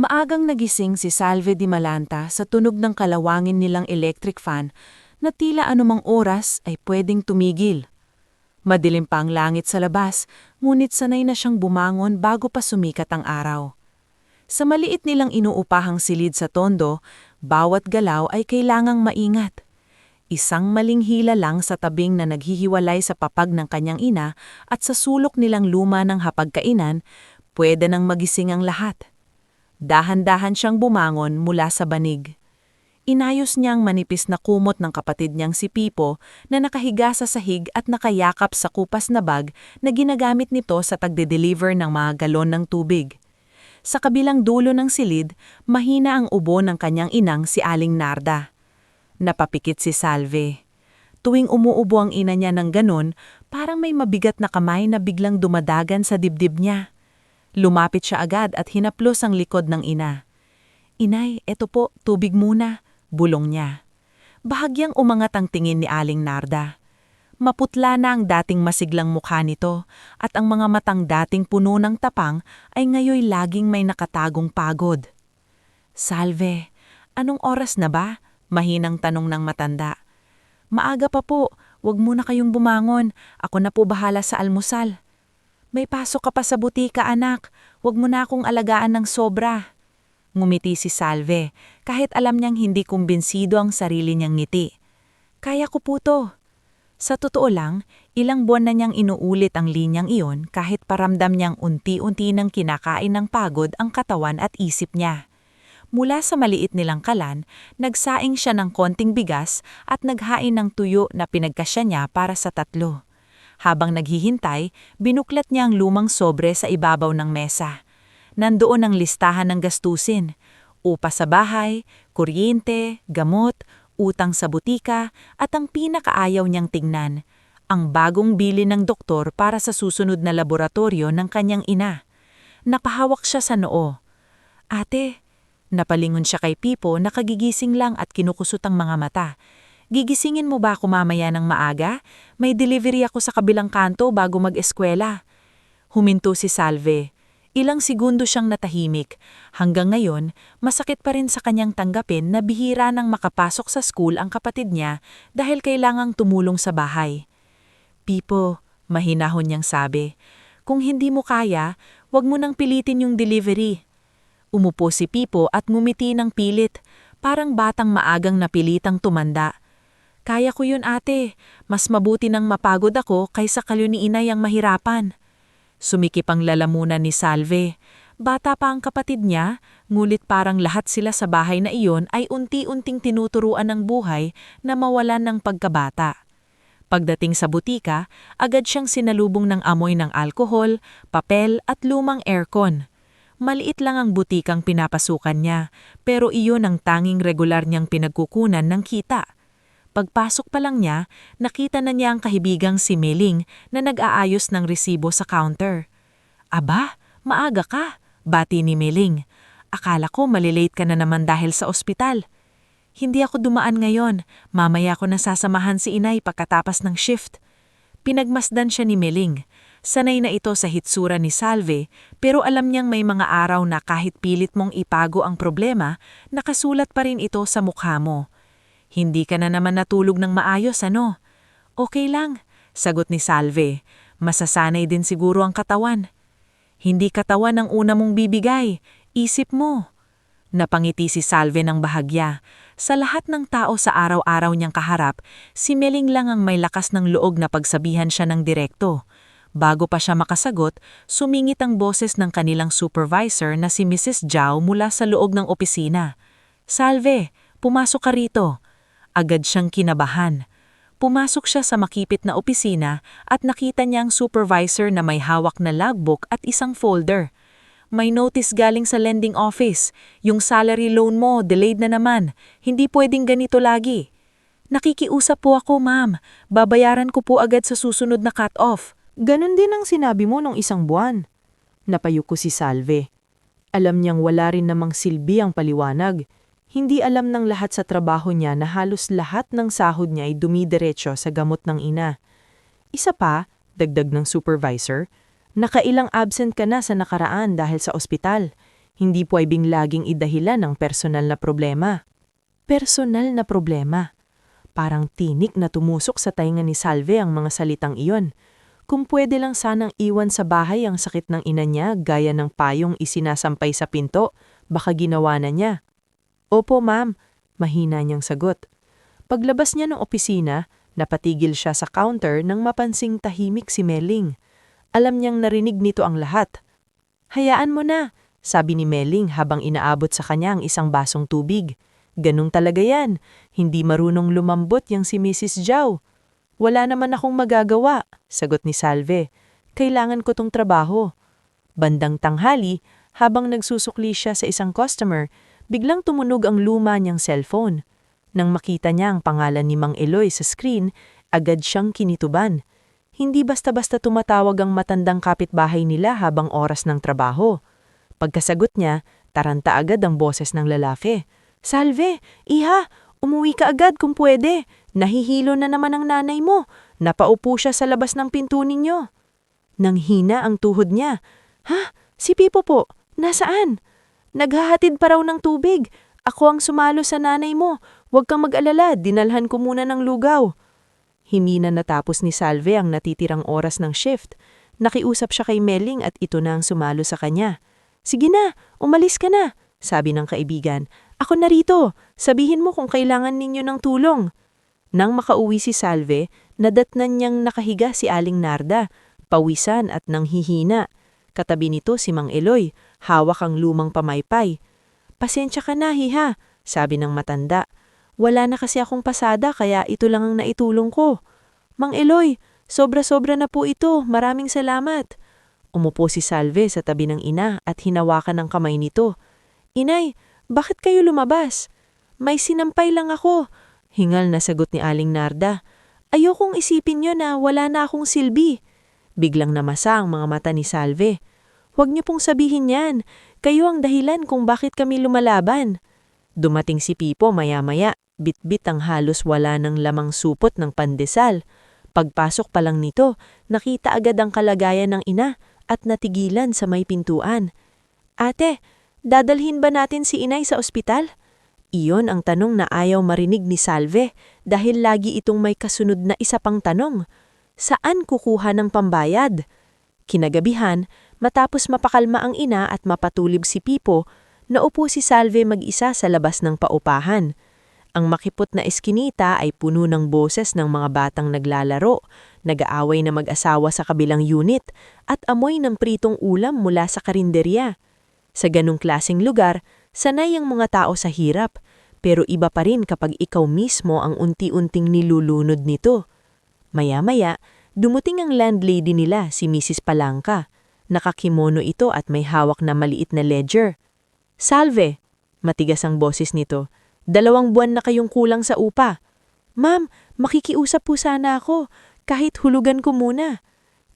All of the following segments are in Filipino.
Maagang nagising si Salve Di Malanta sa tunog ng kalawangin nilang electric fan na tila anumang oras ay pwedeng tumigil. Madilim pa ang langit sa labas, ngunit sanay na siyang bumangon bago pa sumikat ang araw. Sa maliit nilang inuupahang silid sa tondo, bawat galaw ay kailangang maingat. Isang maling hila lang sa tabing na naghihiwalay sa papag ng kanyang ina at sa sulok nilang luma ng hapagkainan, pwede nang magising ang lahat. Dahan-dahan siyang bumangon mula sa banig. Inayos niyang manipis na kumot ng kapatid niyang si Pipo na nakahiga sa sahig at nakayakap sa kupas na bag na ginagamit nito sa tagde-deliver ng mga galon ng tubig. Sa kabilang dulo ng silid, mahina ang ubo ng kanyang inang si Aling Narda. Napapikit si Salve. Tuwing umuubo ang ina niya ng ganon, parang may mabigat na kamay na biglang dumadagan sa dibdib niya. Lumapit siya agad at hinaplos ang likod ng ina. "Inay, eto po, tubig muna," bulong niya. Bahagyang umangat ang tingin ni Aling Narda. Maputla na ang dating masiglang mukha nito at ang mga matang dating puno ng tapang ay ngayoy laging may nakatagong pagod. "Salve, anong oras na ba?" Mahinang tanong ng matanda. "Maaga pa po, wag muna kayong bumangon, ako na po bahala sa almusal." "May pasok ka pa sa butika, anak. Huwag mo na akong alagaan ng sobra." Ngumiti si Salve, kahit alam niyang hindi kumbinsido ang sarili niyang ngiti. "Kaya ko po to." Sa totoo lang, ilang buwan na niyang inuulit ang linyang iyon kahit paramdam niyang unti-unti nang kinakain ng pagod ang katawan at isip niya. Mula sa maliit nilang kalan, nagsaing siya ng konting bigas at naghain ng tuyo na pinagkasya niya para sa tatlo. Habang naghihintay, binuklat niya ang lumang sobre sa ibabaw ng mesa. Nandoon ang listahan ng gastusin, upa sa bahay, kuryente, gamot, utang sa butika, at ang pinakaayaw niyang tingnan, ang bagong bili ng doktor para sa susunod na laboratorio ng kanyang ina. Nakahawak siya sa noo. "Ate," napalingon siya kay Pipo na kagigising lang at kinukusot ang mga mata. "Gigisingin mo ba ako mamaya ng maaga? May delivery ako sa kabilang kanto bago mag-eskwela." Huminto si Salve. Ilang segundo siyang natahimik. Hanggang ngayon, masakit pa rin sa kanyang tanggapin na bihira nang makapasok sa school ang kapatid niya dahil kailangang tumulong sa bahay. "Pipo," mahinahon niyang sabi, "kung hindi mo kaya, wag mo nang pilitin yung delivery." Umupo si Pipo at ngumiti ng pilit, parang batang maagang napilitang tumanda. "Kaya ko yun, ate. Mas mabuti nang mapagod ako kaysa kayo ni inay ang mahirapan." Sumikip ang lalamunan ni Salve. Bata pa ang kapatid niya, ngulit parang lahat sila sa bahay na iyon ay unti-unting tinuturuan ng buhay na mawalan ng pagkabata. Pagdating sa butika, agad siyang sinalubong ng amoy ng alkohol, papel at lumang aircon. Maliit lang ang butikang pinapasukan niya, pero iyon ang tanging regular niyang pinagkukunan ng kita. Pagpasok pa lang niya, nakita na niya ang kahibigang si Meling na nag-aayos ng resibo sa counter. "Aba, maaga ka," bati ni Meling. "Akala ko malilate ka na naman dahil sa ospital." "Hindi ako dumaan ngayon, mamaya ko nasasamahan si inay pagkatapos ng shift." Pinagmasdan siya ni Meling. Sanay na ito sa hitsura ni Salve, pero alam niyang may mga araw na kahit pilit mong ipago ang problema, nakasulat pa rin ito sa mukha mo. "Hindi ka na naman natulog ng maayos, ano?" "Okay lang," sagot ni Salve. "Masasanay din siguro ang katawan." "Hindi katawan ang una mong bibigay, isip mo." Napangiti si Salve ng bahagya. Sa lahat ng tao sa araw-araw niyang kaharap, si Meling lang ang may lakas ng loob na pagsabihan siya ng direkto. Bago pa siya makasagot, sumingit ang boses ng kanilang supervisor na si Mrs. Zhao mula sa loob ng opisina. "Salve, pumasok ka rito." Agad siyang kinabahan. Pumasok siya sa makipit na opisina at nakita niya ang supervisor na may hawak na logbook at isang folder. "May notice galing sa lending office. Yung salary loan mo, delayed na naman. Hindi pwedeng ganito lagi." "Nakikiusap po ako, ma'am. Babayaran ko po agad sa susunod na cut-off." "Ganon din ang sinabi mo nung isang buwan." Napayuko si Salve. Alam niyang wala rin namang silbi ang paliwanag. Hindi alam ng lahat sa trabaho niya na halos lahat ng sahod niya ay dumidiretso sa gamot ng ina. Isa pa, dagdag ng supervisor, nakailang absent ka na sa nakaraan dahil sa ospital. Hindi pwedeng laging idahilan ng personal na problema. Personal na problema. Parang tinik na tumusok sa tainga ni Salve ang mga salitang iyon. Kung pwede lang sanang iwan sa bahay ang sakit ng ina niya gaya ng payong isinasampay sa pinto, baka ginawa na niya. Opo ma'am, mahina niyang sagot. Paglabas niya ng opisina, napatigil siya sa counter nang mapansing tahimik si Meling. Alam niyang narinig nito ang lahat. Hayaan mo na, sabi ni Meling habang inaabot sa kanya ang isang basong tubig. Ganun talaga yan, hindi marunong lumambot yang si Mrs. Zhao. Wala naman akong magagawa, sagot ni Salve. Kailangan ko tong trabaho. Bandang tanghali, habang nagsusukli siya sa isang customer, biglang tumunog ang luma niyang cellphone. Nang makita niya ang pangalan ni Mang Eloy sa screen, agad siyang kinituban. Hindi basta-basta tumatawag ang matandang kapitbahay nila habang oras ng trabaho. Pagkasagot niya, taranta agad ang boses ng lalaki. Salve, iha, umuwi ka agad kung pwede. Nahihilo na naman ang nanay mo. Napaupo siya sa labas ng pinto ninyo. Nang hina ang tuhod niya. Ha? Si Pipo po? Nasaan? Naghahatid pa raw ng tubig. Ako ang sumalo sa nanay mo. Huwag kang mag-alala, dinalhan ko muna ng lugaw. Himina natapos ni Salve ang natitirang oras ng shift. Nakiusap siya kay Meling at ito na ang sumalo sa kanya. Sige na, umalis ka na, sabi ng kaibigan. Ako narito, sabihin mo kung kailangan ninyo ng tulong. Nang makauwi si Salve, nadatnan niyang nakahiga si Aling Narda, pawisan at nanghihina. Katabi nito si Mang Eloy, hawak ang lumang pamaypay. Pasensya ka na, hiha, sabi ng matanda. Wala na kasi akong pasada kaya ito lang ang naitulong ko. Mang Eloy, sobra-sobra na po ito, maraming salamat. Umupo si Salve sa tabi ng ina at hinawakan ang kamay nito. Inay, bakit kayo lumabas? May sinampay lang ako. Hingal na sagot ni Aling Narda. Ayokong isipin niyo na wala na akong silbi. Biglang namasa ang mga mata ni Salve. Huwag niyo pong sabihin yan. Kayo ang dahilan kung bakit kami lumalaban. Dumating si Pipo maya-maya, bitbit ang halos wala ng lamang supot ng pandesal. Pagpasok pa lang nito, nakita agad ang kalagayan ng ina at natigilan sa may pintuan. Ate, dadalhin ba natin si inay sa ospital? Iyon ang tanong na ayaw marinig ni Salve dahil lagi itong may kasunod na isa pang tanong. Saan kukuha ng pambayad? Kinagabihan, matapos mapakalma ang ina at mapatulog si Pipo, naupo si Salve mag-isa sa labas ng paupahan. Ang makipot na eskinita ay puno ng boses ng mga batang naglalaro, nag-aaway na mag-asawa sa kabilang unit, at amoy ng pritong ulam mula sa karinderya. Sa ganong klaseng lugar, sanay ang mga tao sa hirap, pero iba pa rin kapag ikaw mismo ang unti-unting nilulunod nito. Maya-maya, dumuting ang landlady nila, si Mrs. Palangka. Nakakimono ito at may hawak na maliit na ledger. Salve, matigas ang boses nito. 2 buwan na kayong kulang sa upa. Ma'am, makikiusap po sana ako, kahit hulugan ko muna.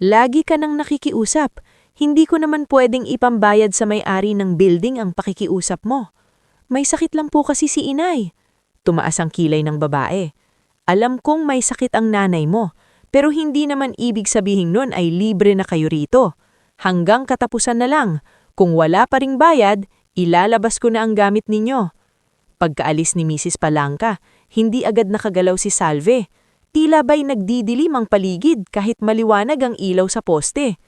Lagi ka nang nakikiusap. Hindi ko naman pwedeng ipambayad sa may-ari ng building ang pakikiusap mo. May sakit lang po kasi si inay. Tumaas ang kilay ng babae. Alam kong may sakit ang nanay mo, pero hindi naman ibig sabihin nun ay libre na kayo rito. Hanggang katapusan na lang. Kung wala pa ring bayad, ilalabas ko na ang gamit ninyo. Pagkaalis ni Mrs. Palangka, hindi agad nakagalaw si Salve. Tila ba'y nagdidilim ang paligid kahit maliwanag ang ilaw sa poste.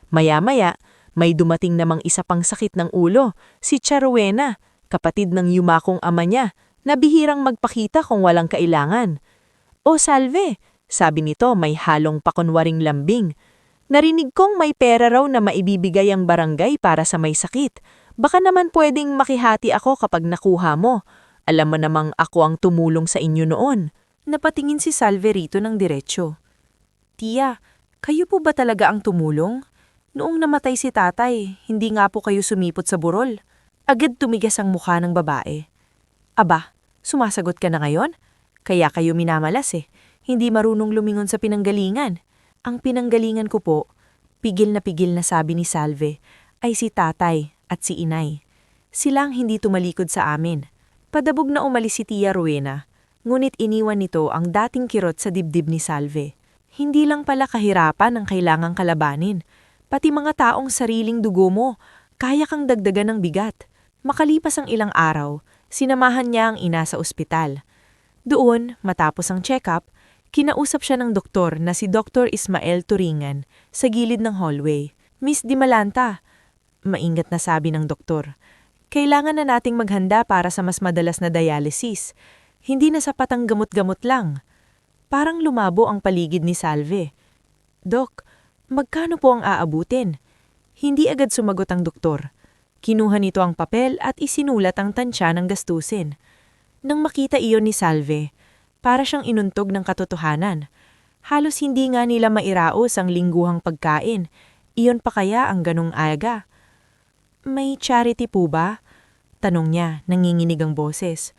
Maya-maya, may dumating namang isa pang sakit ng ulo, si Charuena, kapatid ng yumakong ama niya, na bihirang magpakita kung walang kailangan. O Salve, sabi nito may halong pakunwaring lambing. Narinig kong may pera raw na maibibigay ang barangay para sa may sakit. Baka naman pwedeng makihati ako kapag nakuha mo. Alam mo namang ako ang tumulong sa inyo noon. Napatingin si Salve rito ng diretsyo. Tia, kayo po ba talaga ang tumulong? Noong namatay si tatay, hindi nga po kayo sumipot sa burol. Agad tumigas ang mukha ng babae. Aba, sumasagot ka na ngayon? Kaya kayo minamalas eh. Hindi marunong lumingon sa pinanggalingan. Ang pinanggalingan ko po, pigil na sabi ni Salve, ay si tatay at si inay. Silang hindi tumalikod sa amin. Padabog na umalis si Tia Rowena, ngunit iniwan nito ang dating kirot sa dibdib ni Salve. Hindi lang pala kahirapan ang kailangang kalabanin. Pati mga taong sariling dugo mo, kaya kang dagdagan ng bigat. Makalipas ang ilang araw, sinamahan niya ang ina sa ospital. Doon, matapos ang check-up, kinausap siya ng doktor na si Dr. Ismael Turingan sa gilid ng hallway. Miss Di Malanta, maingat na sabi ng doktor, kailangan na nating maghanda para sa mas madalas na dialysis. Hindi na sapat ang gamot-gamot lang. Parang lumabo ang paligid ni Salve. Dok, magkano po ang aabutin? Hindi agad sumagot ang doktor. Kinuha nito ang papel at isinulat ang tansya ng gastusin. Nang makita iyon ni Salve, para siyang inuntog ng katotohanan. Halos hindi nga nila mairaos ang lingguhang pagkain. Iyon pa kaya ang ganong aga? May charity po ba? Tanong niya, nanginginig ang boses.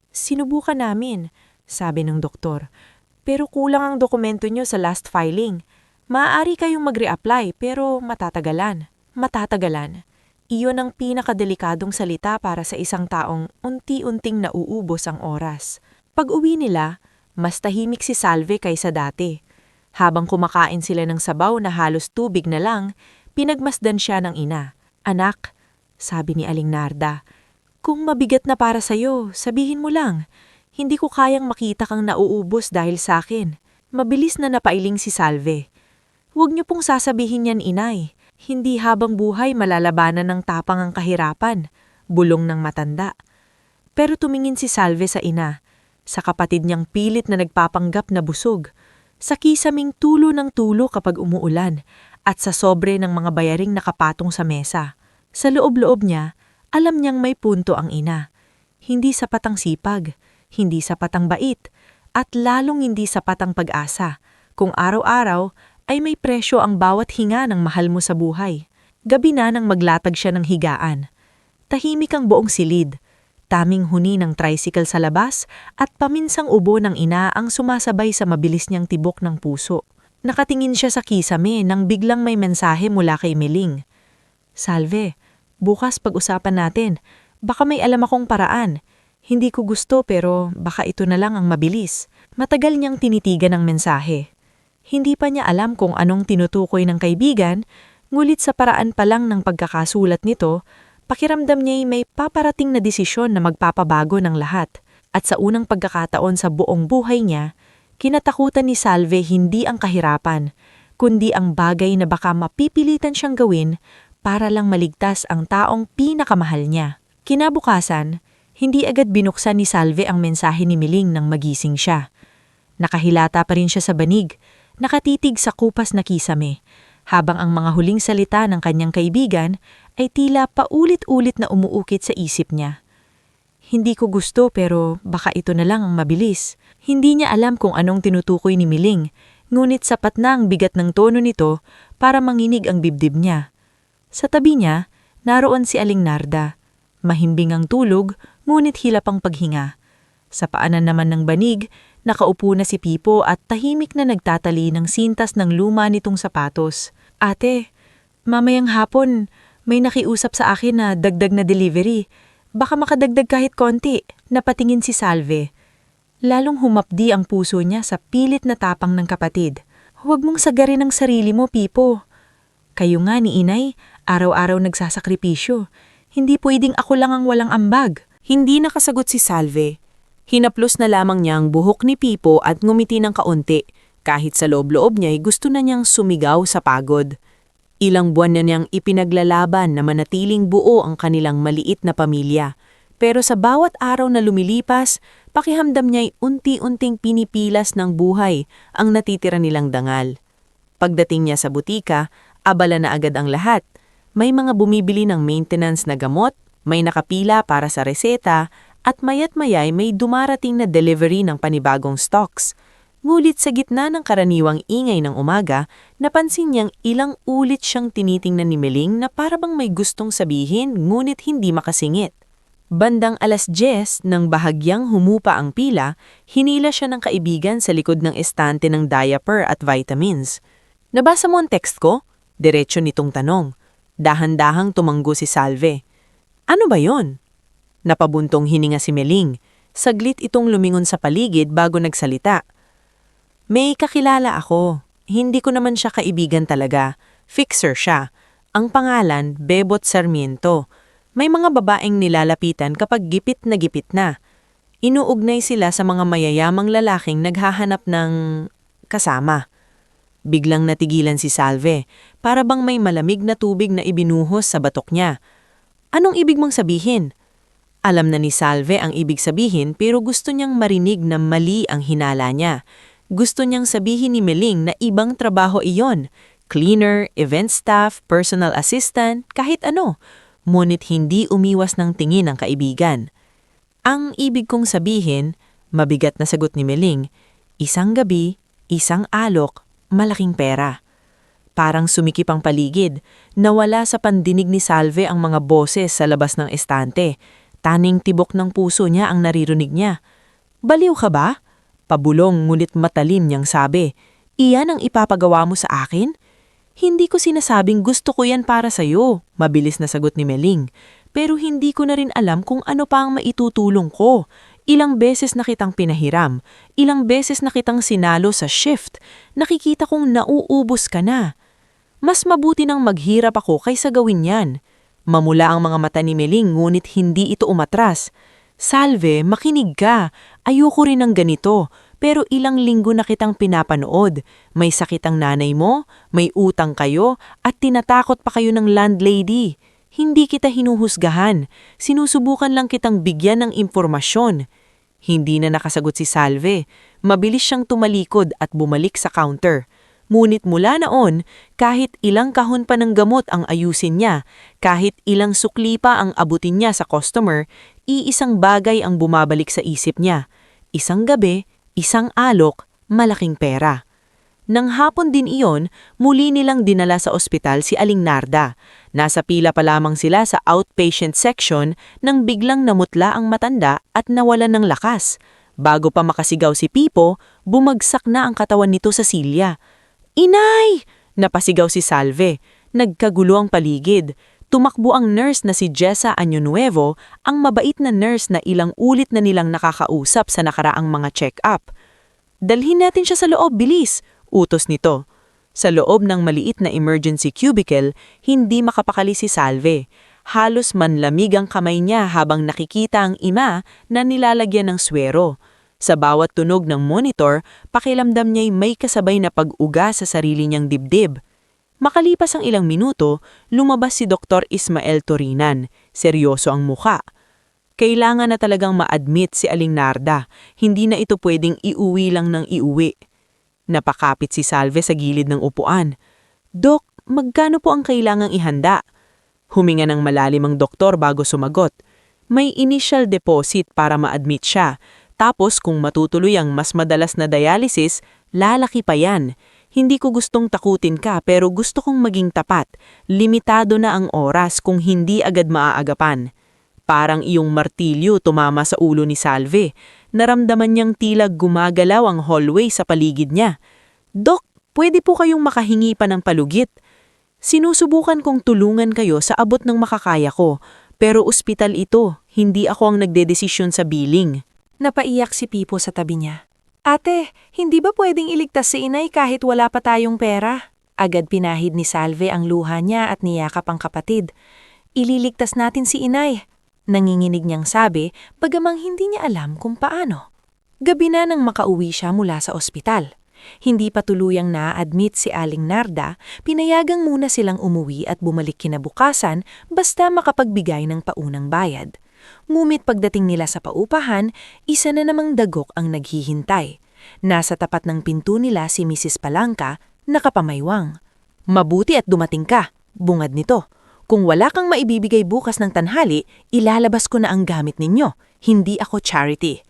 Sinubukan namin, sabi ng doktor. Pero kulang ang dokumento niyo sa last filing. Maaari kayong mag-reapply pero matatagalan. Matatagalan. Iyon ang pinakadelikadong salita para sa isang taong unti-unting nauubos ang oras. Pag-uwi nila, mas tahimik si Salve kaysa dati. Habang kumakain sila ng sabaw na halos tubig na lang, pinagmasdan siya ng ina. Anak, sabi ni Aling Narda, kung mabigat na para sa'yo, sabihin mo lang. Hindi ko kayang makita kang nauubos dahil sa akin. Mabilis na napailing si Salve. Huwag niyo pong sasabihin yan, inay. Hindi habang buhay malalabanan ng tapang ang kahirapan, bulong ng matanda. Pero tumingin si Salve sa ina, sa kapatid niyang pilit na nagpapanggap na busog, sa kisaming tulo ng tulo kapag umuulan, at sa sobre ng mga bayaring nakapatong sa mesa. Sa loob-loob niya, alam niyang may punto ang ina. Hindi sapat ang sipag, hindi sapat ang bait, at lalong hindi sapat ang pag-asa, kung araw-araw ay may presyo ang bawat hinga ng mahal mo sa buhay. Gabi na nang maglatag siya ng higaan. Tahimik ang buong silid, taming huni ng tricycle sa labas at paminsang ubo ng ina ang sumasabay sa mabilis niyang tibok ng puso. Nakatingin siya sa kisame nang biglang may mensahe mula kay Meling. Salve, bukas pag-usapan natin. Baka may alam akong paraan. Hindi ko gusto pero baka ito na lang ang mabilis. Matagal niyang tinitigan ang mensahe. Hindi pa niya alam kung anong tinutukoy ng kaibigan, ngulit sa paraan pa lang ng pagkakasulat nito, pakiramdam niya'y may paparating na desisyon na magpapabago ng lahat. At sa unang pagkakataon sa buong buhay niya, kinatakutan ni Salve hindi ang kahirapan, kundi ang bagay na baka mapipilitan siyang gawin para lang maligtas ang taong pinakamahal niya. Kinabukasan, hindi agad binuksan ni Salve ang mensahe ni Meling nang magising siya. Nakahilata pa rin siya sa banig, nakatitig sa kupas na kisame, habang ang mga huling salita ng kanyang kaibigan ay tila paulit-ulit na umuukit sa isip niya. Hindi ko gusto pero baka ito na lang ang mabilis. Hindi niya alam kung anong tinutukoy ni Meling, ngunit sapat na ang bigat ng tono nito para manginig ang dibdib niya. Sa tabi niya, naroon si Aling Narda. Mahimbing ang tulog, ngunit hilap ang paghinga. Sa paanan naman ng banig, nakaupo na si Pipo at tahimik na nagtatali ng sintas ng luma nitong sapatos. Ate, mamayang hapon, may nakiusap sa akin na dagdag na delivery. Baka makadagdag kahit konti, napatingin si Salve. Lalong humapdi ang puso niya sa pilit na tapang ng kapatid. Huwag mong sagarin ang sarili mo, Pipo. Kayo nga ni inay, araw-araw nagsasakripisyo. Hindi pwedeng ako lang ang walang ambag. Hindi nakasagot si Salve. Hinaplos na lamang niya ang buhok ni Pipo at ngumiti ng kaunti, kahit sa loob-loob niya'y gusto na niyang sumigaw sa pagod. Ilang buwan na niyang ipinaglalaban na manatiling buo ang kanilang maliit na pamilya. Pero sa bawat araw na lumilipas, pakihamdam niya'y unti-unting pinipilas ng buhay ang natitira nilang dangal. Pagdating niya sa butika, abala na agad ang lahat. May mga bumibili ng maintenance na gamot, may nakapila para sa reseta, at mayat-mayay may dumarating na delivery ng panibagong stocks. Ngulit sa gitna ng karaniwang ingay ng umaga, napansin niyang ilang ulit siyang tinitingnan ni Meling na parabang may gustong sabihin ngunit hindi makasingit. Bandang 10:00 nang bahagyang humupa ang pila, hinila siya ng kaibigan sa likod ng estante ng diaper at vitamins. Nabasa mo ang text ko? Diretso nitong tanong. Dahan-dahang tumanggo si Salve. Ano ba yon? Napabuntong hininga si Meling. Saglit itong lumingon sa paligid bago nagsalita. May kakilala ako. Hindi ko naman siya kaibigan talaga. Fixer siya. Ang pangalan, Bebot Sarmiento. May mga babaeng nilalapitan kapag gipit na. Inuugnay sila sa mga mayayamang lalaking naghahanap ng kasama. Biglang natigilan si Salve, para bang may malamig na tubig na ibinuhos sa batok niya. Anong ibig mong sabihin? Alam na ni Salve ang ibig sabihin pero gusto niyang marinig na mali ang hinala niya. Gusto niyang sabihin ni Meling na ibang trabaho iyon. Cleaner, event staff, personal assistant, kahit ano. Ngunit hindi umiwas ng tingin ang kaibigan. Ang ibig kong sabihin, mabigat na sagot ni Meling, isang gabi, isang alok, malaking pera. Parang sumikip ang paligid, nawala sa pandinig ni Salve ang mga boses sa labas ng estante. Taning tibok ng puso niya ang naririnig niya. Baliw ka ba? Pabulong ngunit matalim niyang sabi, iyan ang ipapagawa mo sa akin? Hindi ko sinasabing gusto ko yan para sa'yo, mabilis na sagot ni Meling. Pero hindi ko na rin alam kung ano pa ang maitutulong ko. Ilang beses na kitang pinahiram, ilang beses na kitang sinalo sa shift, nakikita kong nauubos ka na. Mas mabuti nang maghirap ako kaysa gawin yan. Mamula ang mga mata ni Meling ngunit hindi ito umatras. Salve, makinig ka. Ayoko rin ng ganito, pero ilang linggo na kitang pinapanood. May sakit ang nanay mo, may utang kayo, at tinatakot pa kayo ng landlady. Hindi kita hinuhusgahan. Sinusubukan lang kitang bigyan ng impormasyon. Hindi na nakasagot si Salve. Mabilis siyang tumalikod at bumalik sa counter. Ngunit mula noon, kahit ilang kahon pa ng gamot ang ayusin niya, kahit ilang sukli pa ang abutin niya sa customer, iisang bagay ang bumabalik sa isip niya. Isang gabi, isang alok, malaking pera. Nang hapon din iyon, muli nilang dinala sa ospital si Aling Narda. Nasa pila pa lamang sila sa outpatient section nang biglang namutla ang matanda at nawalan ng lakas. Bago pa makasigaw si Pipo, bumagsak na ang katawan nito sa silya. "Inay!" Napasigaw si Salve. Nagkagulo ang paligid. Tumakbo ang nurse na si Jessa Año Nuevo, ang mabait na nurse na ilang ulit na nilang nakakausap sa nakaraang mga check-up. "Dalhin natin siya sa loob, bilis!" Utos nito. Sa loob ng maliit na emergency cubicle, hindi makapakali si Salve. Halos manlamig ang kamay niya habang nakikita ang ima na nilalagyan ng swero. Sa bawat tunog ng monitor, pakiramdam niya'y may kasabay na pag-uga sa sarili niyang dibdib. Makalipas ang ilang minuto, lumabas si Dr. Ismael Torinan. Seryoso ang muka. Kailangan na talagang ma-admit si Aling Narda. Hindi na ito pwedeng iuwi lang ng iuwi. Napakapit si Salve sa gilid ng upuan. "Dok, magkano po ang kailangang ihanda?" Huminga ng malalim ang doktor bago sumagot. May initial deposit para ma-admit siya. Tapos kung matutuloy ang mas madalas na dialysis, lalaki pa yan. Hindi ko gustong takutin ka pero gusto kong maging tapat. Limitado na ang oras kung hindi agad maaagapan. Parang iyong martilyo tumama sa ulo ni Salve. Naramdaman niyang tila gumagalaw ang hallway sa paligid niya. "Dok, pwede po kayong makahingi pa ng palugit. Sinusubukan kong tulungan kayo sa abot ng makakaya ko, pero ospital ito, hindi ako ang nagdedesisyon sa billing." Napaiyak si Pipo sa tabi niya. "Ate, hindi ba pwedeng iligtas si inay kahit wala pa tayong pera?" Agad pinahid ni Salve ang luha niya at niyakap ang kapatid. "Ililigtas natin si inay." Nanginginig niyang sabi, bagamang hindi niya alam kung paano. Gabi na nang makauwi siya mula sa ospital. Hindi pa tuluyang na-admit si Aling Narda, pinayagang muna silang umuwi at bumalik kinabukasan basta makapagbigay ng paunang bayad. Ngumit pagdating nila sa paupahan, isa na namang dagok ang naghihintay. Nasa tapat ng pinto nila si Mrs. Palangka, nakapamaywang. "Mabuti at dumating ka," bungad nito. "Kung wala kang maibibigay bukas ng tanghali, ilalabas ko na ang gamit ninyo. Hindi ako charity."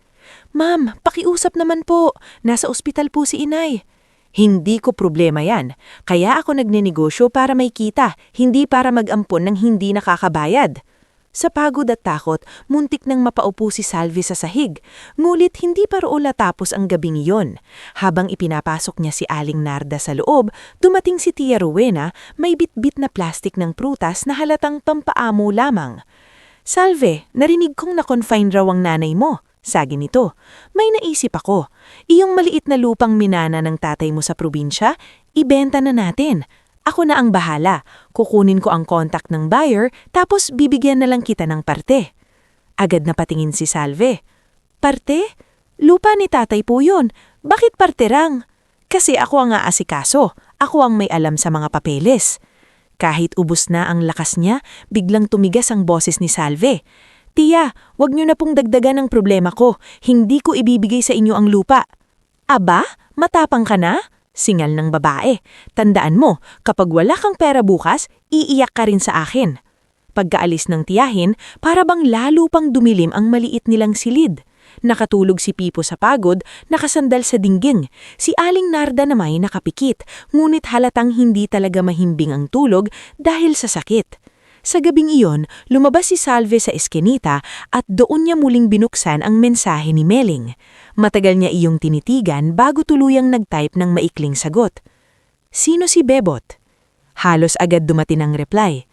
"Ma'am, pakiusap naman po. Nasa ospital po si inay." "Hindi ko problema yan. Kaya ako nagnenegosyo para may kita, hindi para mag-ampon ng hindi nakakabayad." Sa pagod at takot, muntik nang mapaupo si Salve sa sahig. Ngulit hindi pa roon natapos ang gabing iyon. Habang ipinapasok niya si Aling Narda sa loob, dumating si Tia Rowena, may bitbit na plastik ng prutas na halatang pampaamo lamang. "Salve, narinig kong na-confine raw ang nanay mo." Sagi nito. "May naisip ako. Iyong maliit na lupang minana ng tatay mo sa probinsya, ibenta na natin. Ako na ang bahala. Kukunin ko ang contact ng buyer tapos bibigyan na lang kita ng parte. Agad na patingin si Salve. Parte? Lupa ni tatay po yun. Bakit parte rang? Kasi ako ang aasikaso. Ako ang may alam sa mga papeles. Kahit ubos na ang lakas niya, biglang tumigas ang boses ni Salve. Tiya, wag niyo na pong dagdagan ang problema ko. Hindi ko ibibigay sa inyo ang lupa. Aba, matapang ka na? Singal ng babae. Tandaan mo, kapag wala kang pera bukas, iiyak ka rin sa akin. Pagkaalis ng tiyahin, para bang lalo pang dumilim ang maliit nilang silid. Nakatulog si Pipo sa pagod, nakasandal sa dingging. Si Aling Narda na may nakapikit, ngunit halatang hindi talaga mahimbing ang tulog dahil sa sakit. Sa gabing iyon, lumabas si Salve sa eskinita at doon niya muling binuksan ang mensahe ni Meling. Matagal niya iyong tinitigan bago tuluyang nag-type ng maikling sagot. Sino si Bebot? Halos agad dumating ang reply.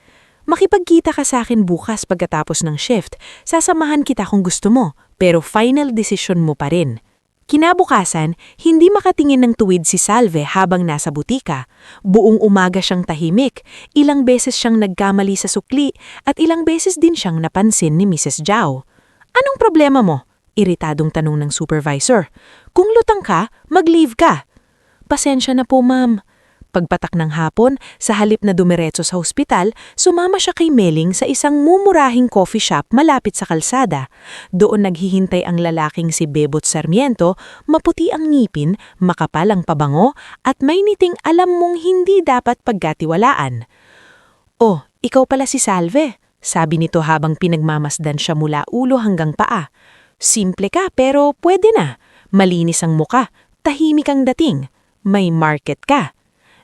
Makipagkita ka sa akin bukas pagkatapos ng shift. Sasamahan kita kung gusto mo, pero final decision mo pa rin. Kinabukasan, hindi makatingin ng tuwid si Salve habang nasa butika. Buong umaga siyang tahimik, ilang beses siyang nagkamali sa sukli at ilang beses din siyang napansin ni Mrs. Zhao. Anong problema mo? Iritadong tanong ng supervisor. Kung lutang ka, mag-leave ka. Pasensya na po, ma'am. Pagpatak ng hapon, sa halip na dumiretso sa ospital, sumama siya kay Meling sa isang mumurahing coffee shop malapit sa kalsada. Doon naghihintay ang lalaking si Bebot Sarmiento, maputi ang ngipin, makapal ang pabango, at may niting alam mong hindi dapat pagkatiwalaan. Oh, ikaw pala si Salve, sabi nito habang pinagmamasdan siya mula ulo hanggang paa. Simple ka pero pwede na. Malinis ang muka, tahimik ang dating, may market ka.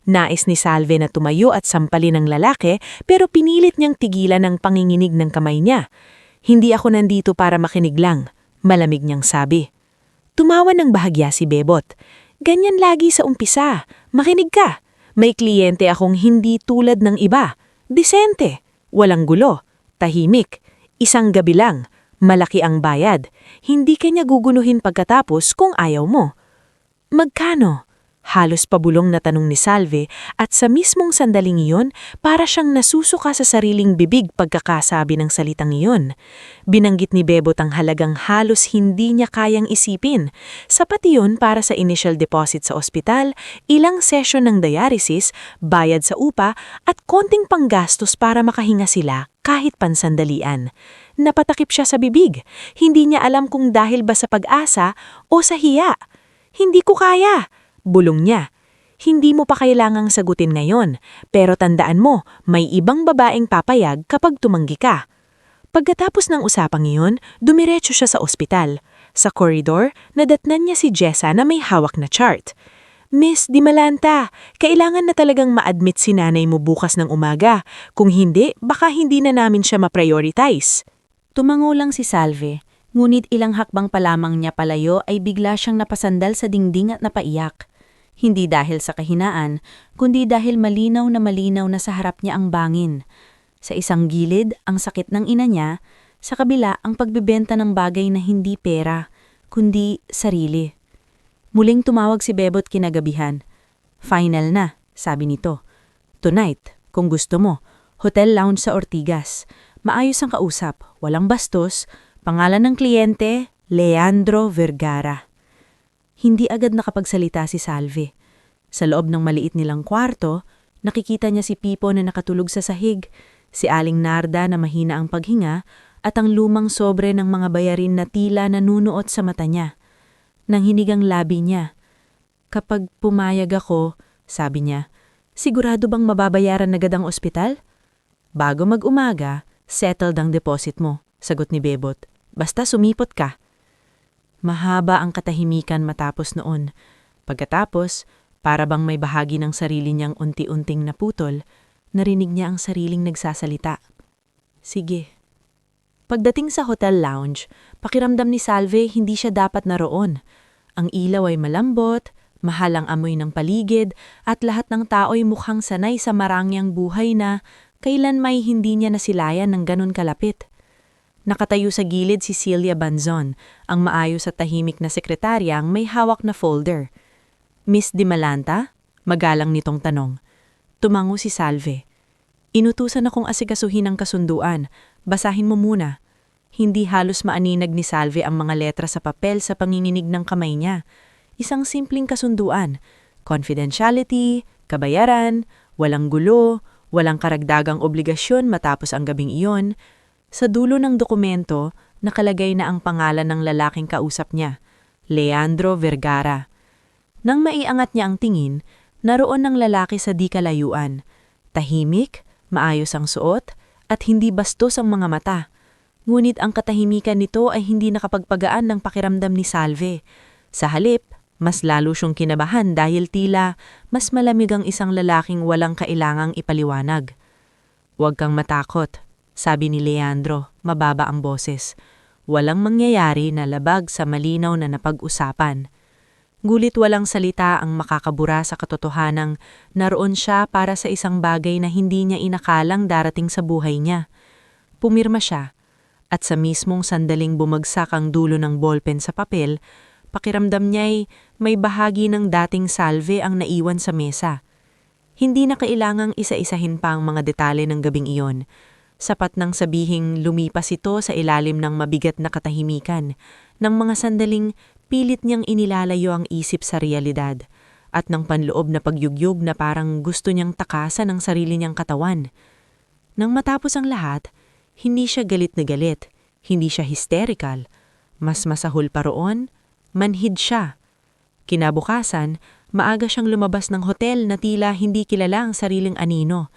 Nais ni Salve na tumayo at sampalin ng lalaki pero pinilit niyang tigilan ang panginginig ng kamay niya. Hindi ako nandito para makinig lang, malamig niyang sabi. Tumawa ng bahagya si Bebot. Ganyan lagi sa umpisa, makinig ka. May kliyente akong hindi tulad ng iba. Disente, walang gulo, tahimik, isang gabi lang, malaki ang bayad. Hindi kanya gugunuhin pagkatapos kung ayaw mo. Magkano? Halos pabulong na tanong ni Salve at sa mismong sandaling iyon para siyang nasusuka sa sariling bibig pagkakasabi ng salitang iyon. Binanggit ni Bebot ang halagang halos hindi niya kayang isipin. Sapat iyon para sa initial deposit sa ospital, ilang session ng dialysis, bayad sa upa at konting panggastos para makahinga sila kahit pansandalian. Napatakip siya sa bibig. Hindi niya alam kung dahil ba sa pag-asa o sa hiya. Hindi ko kaya. Bulong niya. Hindi mo pa kailangang sagutin ngayon, pero tandaan mo, may ibang babaeng papayag kapag tumanggi ka. Pagkatapos ng usapang iyon, dumiretso siya sa ospital. Sa koridor, nadatnan niya si Jessa na may hawak na chart. Miss Di Malanta, kailangan na talagang ma-admit si nanay mo bukas ng umaga. Kung hindi, baka hindi na namin siya ma-prioritize. Tumango lang si Salve, ngunit ilang hakbang pa lamang niya palayo ay bigla siyang napasandal sa dingding at napaiyak. Hindi dahil sa kahinaan, kundi dahil malinaw na sa harap niya ang bangin. Sa isang gilid, ang sakit ng ina niya, sa kabila ang pagbebenta ng bagay na hindi pera, kundi sarili. Muling tumawag si Bebot kinagabihan. Final na, sabi nito. Tonight, kung gusto mo, hotel lounge sa Ortigas. Maayos ang kausap, walang bastos, pangalan ng kliyente, Leandro Vergara. Hindi agad nakapagsalita si Salve. Sa loob ng maliit nilang kwarto, nakikita niya si Pipo na nakatulog sa sahig, si Aling Narda na mahina ang paghinga, at ang lumang sobre ng mga bayarin na tila nanunuot sa mata niya. Nanghinig ang labi niya. Kapag pumayag ako, sabi niya, sigurado bang mababayaran agad ang ospital? Bago mag-umaga, settled ang deposit mo, sagot ni Bebot. Basta sumipot ka. Mahaba ang katahimikan matapos noon. Pagkatapos, para bang may bahagi ng sarili niyang unti-unting naputol, narinig niya ang sariling nagsasalita. Sige. Pagdating sa hotel lounge, pakiramdam ni Salve hindi siya dapat naroon. Ang ilaw ay malambot, mahal ang amoy ng paligid, at lahat ng tao'y mukhang sanay sa marangyang buhay na kailan may hindi niya nasilayan ng ganun kalapit. Nakatayo sa gilid si Celia Banzon, ang maayos at tahimik na sekretaryang may hawak na folder. Miss Di Malanta? Magalang nitong tanong. Tumango si Salve. Inutusan akong asikasuhin ang kasunduan. Basahin mo muna. Hindi halos maaninag ni Salve ang mga letra sa papel sa panginginig ng kamay niya. Isang simpleng kasunduan. Confidentiality, kabayaran, walang gulo, walang karagdagang obligasyon matapos ang gabing iyon. Sa dulo ng dokumento, nakalagay na ang pangalan ng lalaking kausap niya, Leandro Vergara. Nang maiangat niya ang tingin, naroon ng lalaki sa di kalayuan. Tahimik, maayos ang suot, at hindi bastos ang mga mata. Ngunit ang katahimikan nito ay hindi nakapagpagaan ng pakiramdam ni Salve. Sa halip, mas lalo siyang kinabahan dahil tila mas malamig ang isang lalaking walang kailangang ipaliwanag. "Huwag kang matakot," sabi ni Leandro, mababa ang boses. Walang mangyayari na labag sa malinaw na napag-usapan. Gulit walang salita ang makakabura sa katotohanang naroon siya para sa isang bagay na hindi niya inakalang darating sa buhay niya. Pumirma siya, at sa mismong sandaling bumagsak ang dulo ng ballpen sa papel, pakiramdam niya'y may bahagi ng dating Salve ang naiwan sa mesa. Hindi na kailangang isa-isahin pa ang mga detalye ng gabing iyon. Sapat nang sabihing lumipas ito sa ilalim ng mabigat na katahimikan, ng mga sandaling pilit niyang inilalayo ang isip sa realidad, at ng panloob na pagyugyug na parang gusto niyang takasan ang sarili niyang katawan. Nang matapos ang lahat, hindi siya galit na galit, hindi siya hysterical. Mas masahol pa roon, manhid siya. Kinabukasan, maaga siyang lumabas ng hotel na tila hindi kilala ang sariling anino.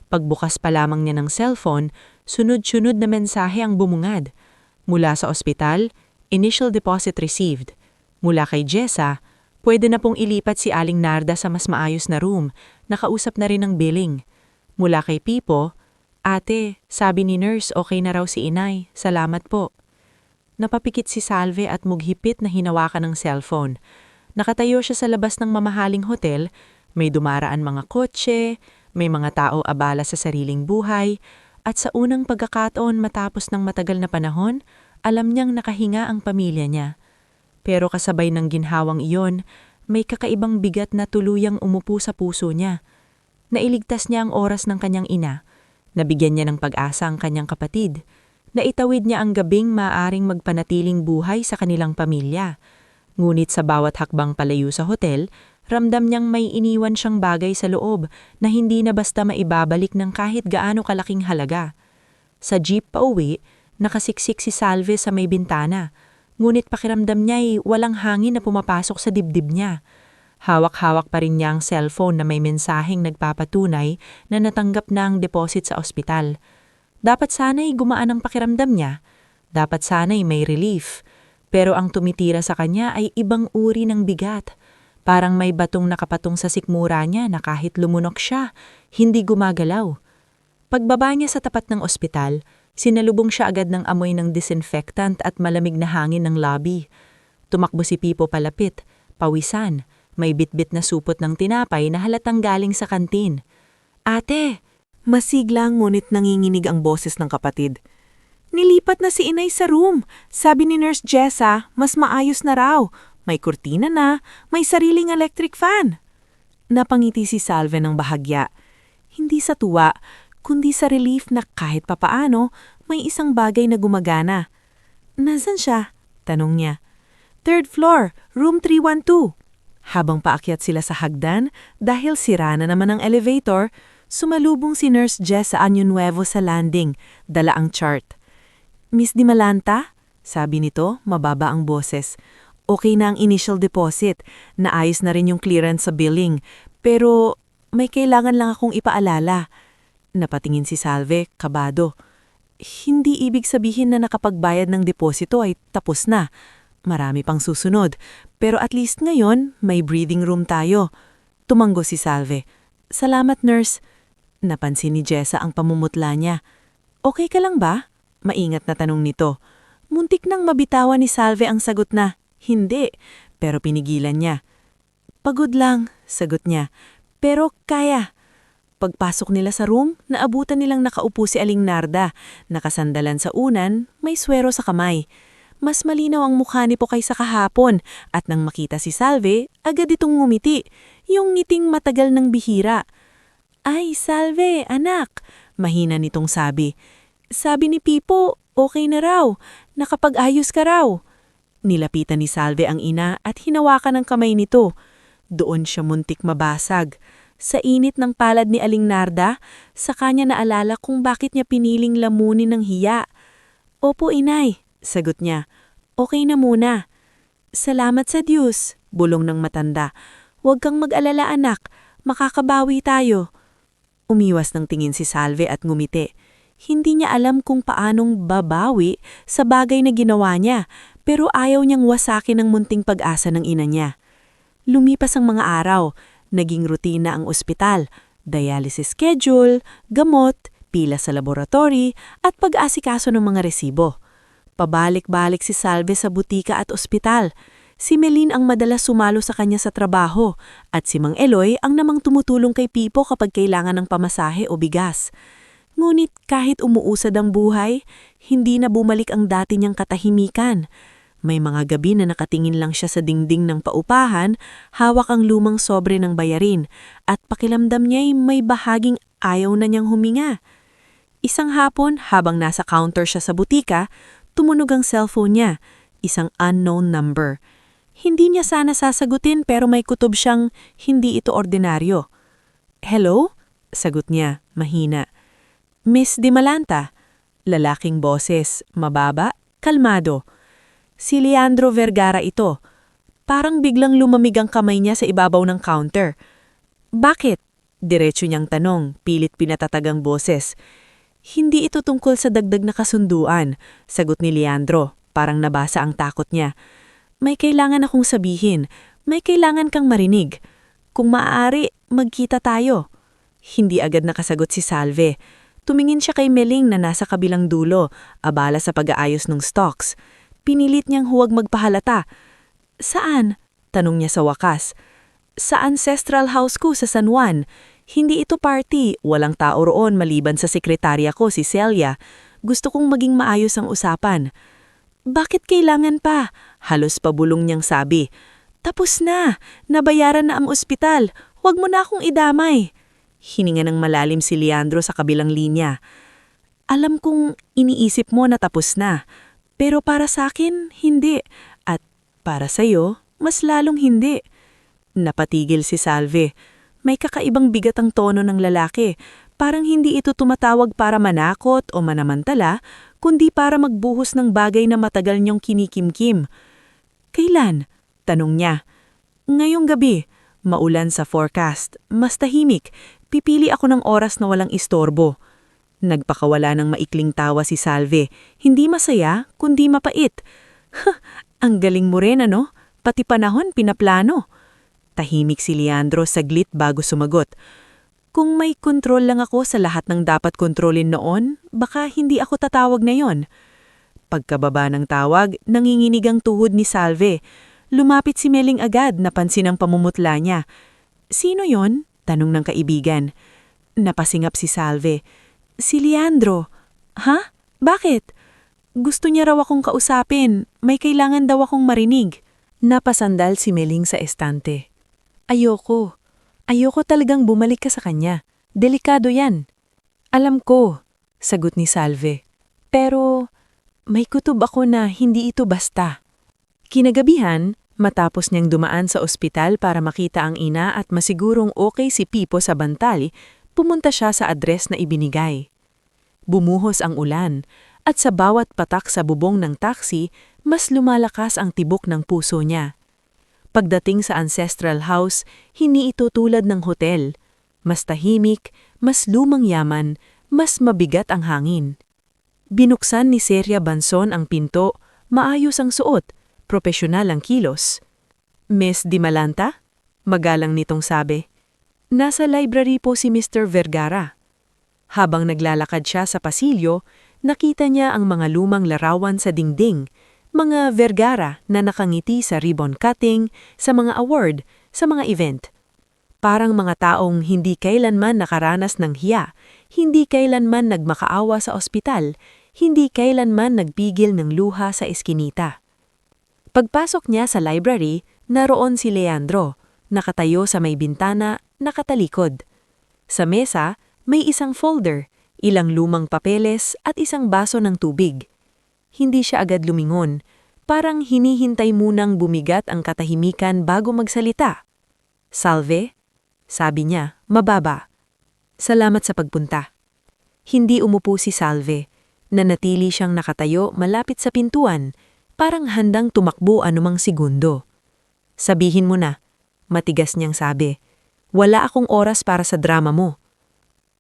Pagbukas pa lamang niya ng cellphone, sunod-sunod na mensahe ang bumungad. Mula sa ospital, initial deposit received. Mula kay Jessa, pwede na pong ilipat si Aling Narda sa mas maayos na room, nakausap na rin ng billing. Mula kay Pipo, "Ate, sabi ni nurse okay na raw si inay, salamat po." Napapikit si Salve at mughipit na hinawakan ng cellphone. Nakatayo siya sa labas ng mamahaling hotel, may dumaraan mga kotse, may mga tao abala sa sariling buhay, at sa unang pagkakataon matapos ng matagal na panahon, alam niyang nakahinga ang pamilya niya. Pero kasabay ng ginhawang iyon, may kakaibang bigat na tuluyang umupo sa puso niya. Nailigtas niya ang oras ng kanyang ina, nabigyan niya ng pag-asa ang kanyang kapatid, naitawid niya ang gabing maaaring magpanatiling buhay sa kanilang pamilya. Ngunit sa bawat hakbang palayo sa hotel, ramdam niyang may iniwan siyang bagay sa loob na hindi na basta maibabalik ng kahit gaano kalaking halaga. Sa jeep pauwi, nakasiksik si Salve sa may bintana, ngunit pakiramdam niya'y walang hangin na pumapasok sa dibdib niya. Hawak-hawak pa rin niya ang cellphone na may mensaheng nagpapatunay na natanggap na ang deposit sa ospital. Dapat sana'y gumaan ang pakiramdam niya. Dapat sana'y may relief. Pero ang tumitira sa kanya ay ibang uri ng bigat. Parang may batong nakapatong sa sikmura niya na kahit lumunok siya, hindi gumagalaw. Pagbaba niya sa tapat ng ospital, sinalubong siya agad ng amoy ng disinfectant at malamig na hangin ng lobby. Tumakbo si Pipo palapit, pawisan, may bitbit na supot ng tinapay na halatang galing sa kantin. "Ate!" Masiglang ngunit nanginginig ang boses ng kapatid. "Nilipat na si inay sa room. Sabi ni Nurse Jessa, mas maayos na raw. May kurtina na, may sariling electric fan." Napangiti si Salve ng bahagya. Hindi sa tuwa, kundi sa relief na kahit papaano, may isang bagay na gumagana. "Nasaan siya?" tanong niya. "Third floor, room 312. Habang paakyat sila sa hagdan, dahil sira na naman ang elevator, sumalubong si Nurse Jess sa Año Nuevo sa landing, dala ang chart. "Miss Di Malanta?" sabi nito, mababa ang boses. "Okay na ang initial deposit, naayos na rin yung clearance sa billing, pero may kailangan lang akong ipaalala." Napatingin si Salve, kabado. "Hindi ibig sabihin na nakapagbayad ng deposito ay tapos na. Marami pang susunod, pero at least ngayon may breathing room tayo." Tumango si Salve. "Salamat, nurse." Napansin ni Jessa ang pamumutla niya. "Okay ka lang ba?" Maingat na tanong nito. Muntik nang mabitawan ni Salve ang sagot na, "Hindi," pero pinigilan niya. "Pagod lang," sagot niya. "Pero kaya." Pagpasok nila sa room, naabutan nilang nakaupo si Aling Narda, nakasandalan sa unan, may swero sa kamay. Mas malinaw ang mukha ni po kaysa kahapon, at nang makita si Salve, agad itong ngumiti, yung ngiting matagal ng bihira. Ay, Salve, anak! Mahina nitong sabi. Sabi ni Pipo, okay na raw. Nakapag-ayos ka raw. Nilapitan ni Salve ang ina at hinawakan ang kamay nito. Doon siya muntik mabasag. Sa init ng palad ni Aling Narda, sa kanya naalala kung bakit niya piniling lamunin ng hiya. Opo, inay, sagot niya. Okay na muna. Salamat sa Diyos, bulong ng matanda. Huwag kang mag-alala anak, makakabawi tayo. Umiwas ng tingin si Salve at ngumiti. Hindi niya alam kung paanong babawi sa bagay na ginawa niya, pero ayaw niyang wasakin ang munting pag-asa ng ina niya. Lumipas ang mga araw, naging rutina ang ospital, dialysis schedule, gamot, pila sa laboratory, at pag-asikaso ng mga resibo. Pabalik-balik si Salve sa butika at ospital. Si Melin ang madalas sumalo sa kanya sa trabaho at si Mang Eloy ang namang tumutulong kay Pipo kapag kailangan ng pamasahe o bigas. Ngunit kahit umuusad ang buhay, hindi na bumalik ang dati niyang katahimikan. May mga gabi na nakatingin lang siya sa dingding ng paupahan, hawak ang lumang sobre ng bayarin at pakilamdam niya'y may bahaging ayaw na niyang huminga. Isang hapon, habang nasa counter siya sa butika, tumunog ang cellphone niya, isang unknown number. Hindi niya sana sasagutin pero may kutob siyang hindi ito ordinaryo. Hello? Sagot niya, mahina. Miss Di Malanta. Lalaking boses, mababa, kalmado. Si Leandro Vergara ito. Parang biglang lumamig ang kamay niya sa ibabaw ng counter. Bakit? Diretso niyang tanong, pilit pinatatag ang boses. Hindi ito tungkol sa dagdag na kasunduan, sagot ni Leandro, parang nabasa ang takot niya. May kailangan akong sabihin, may kailangan kang marinig. Kung maaari, magkita tayo. Hindi agad nakasagot si Salve. Tumingin siya kay Meling na nasa kabilang dulo, abala sa pag-aayos ng stocks. Pinilit niyang huwag magpahalata. Saan? Tanong niya sa wakas. Sa ancestral house ko sa San Juan. Hindi ito party, walang tao roon maliban sa sekretarya ko si Celia. Gusto kong maging maayos ang usapan. Bakit kailangan pa? Halos pabulong niyang sabi. Tapos na, nabayaran na ang ospital. Huwag mo na akong idamay. Hininga ng malalim si Leandro sa kabilang linya. Alam kong iniisip mo na tapos na, pero para sa akin, hindi. At para sa'yo, mas lalong hindi. Napatigil si Salve. May kakaibang bigat ang tono ng lalaki. Parang hindi ito tumatawag para manakot o manamantala, kundi para magbuhos ng bagay na matagal niyong kinikimkim. Kailan? Tanong niya. Ngayong gabi. Maulan sa forecast. Mas tahimik. Pipili ako ng oras na walang istorbo. Nagpakawala ng maikling tawa si Salve. Hindi masaya, kundi mapait. Ang galing mo rin ano? Pati panahon pinaplano. Tahimik si Leandro saglit bago sumagot. Kung may kontrol lang ako sa lahat ng dapat kontrolin noon, baka hindi ako tatawag ngayon. Pagkababa ng tawag, nanginginig ang tuhod ni Salve. Lumapit si Meling agad, napansin ang pamumutla niya. Sino yon? Tanong ng kaibigan. Napasingap si Salve. Si Leandro. Ha? Bakit? Gusto niya raw akong kausapin. May kailangan daw akong marinig. Napasandal si Meling sa estante. Ayoko. Ayoko talagang bumalik ka sa kanya. Delikado yan. Alam ko, sagot ni Salve. Pero may kutob ako na hindi ito basta. Kinagabihan, matapos niyang dumaan sa ospital para makita ang ina at masigurong okay si Pipo sa bantali, pumunta siya sa address na ibinigay. Bumuhos ang ulan, at sa bawat patak sa bubong ng taxi, mas lumalakas ang tibok ng puso niya. Pagdating sa ancestral house, hindi ito tulad ng hotel. Mas tahimik, mas lumang yaman, mas mabigat ang hangin. Binuksan ni Celia Banson ang pinto, maayos ang suot, propesyonal ang kilos. Miss Di Malanta? Magalang nitong sabi. Nasa library po si Mr. Vergara. Habang naglalakad siya sa pasilyo, nakita niya ang mga lumang larawan sa dingding, mga Vergara na nakangiti sa ribbon cutting, sa mga award, sa mga event. Parang mga taong hindi kailanman nakaranas ng hiya, hindi kailanman nagmakaawa sa ospital, hindi kailanman nagpigil ng luha sa eskinita. Pagpasok niya sa library, naroon si Leandro, nakatayo sa may bintana, nakatalikod. Sa mesa, may isang folder, ilang lumang papeles at isang baso ng tubig. Hindi siya agad lumingon, parang hinihintay munang bumigat ang katahimikan bago magsalita. "Salve?" sabi niya, mababa. "Salamat sa pagpunta." Hindi umupo si Salve. Nanatili siyang nakatayo malapit sa pintuan, parang handang tumakbo anumang segundo. "Sabihin mo na," matigas niyang sabi. "Wala akong oras para sa drama mo."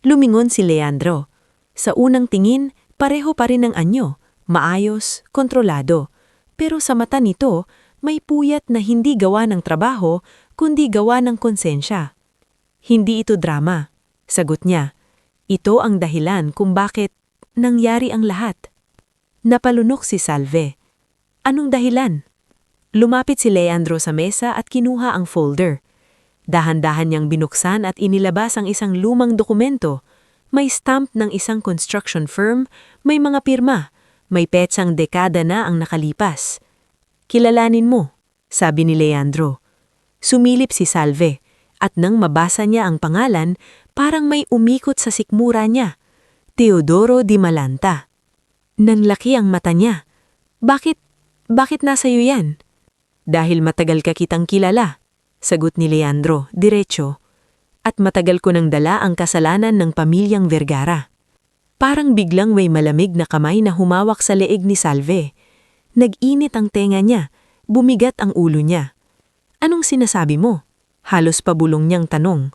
Lumingon si Leandro. Sa unang tingin, pareho pa rin ang anyo, maayos, kontrolado. Pero sa mata nito, may puyat na hindi gawa ng trabaho, kundi gawa ng konsensya. "Hindi ito drama," sagot niya. "Ito ang dahilan kung bakit nangyari ang lahat." Napalunok si Salve. "Anong dahilan?" Lumapit si Leandro sa mesa at kinuha ang folder. Dahan-dahan niyang binuksan at inilabas ang isang lumang dokumento. May stamp ng isang construction firm, may mga pirma, may petsang dekada na ang nakalipas. "Kilalanin mo," sabi ni Leandro. Sumilip si Salve, at nang mabasa niya ang pangalan, parang may umikot sa sikmura niya. Teodoro Di Malanta. Nanlaki ang mata niya. Bakit nasa iyo yan?" "Dahil matagal ka kitang kilala," sagot ni Leandro, diretso. "At matagal ko nang dala ang kasalanan ng pamilyang Vergara." Parang biglang may malamig na kamay na humawak sa leeg ni Salve. Nag-init ang tenga niya, bumigat ang ulo niya. "Anong sinasabi mo?" halos pabulong niyang tanong.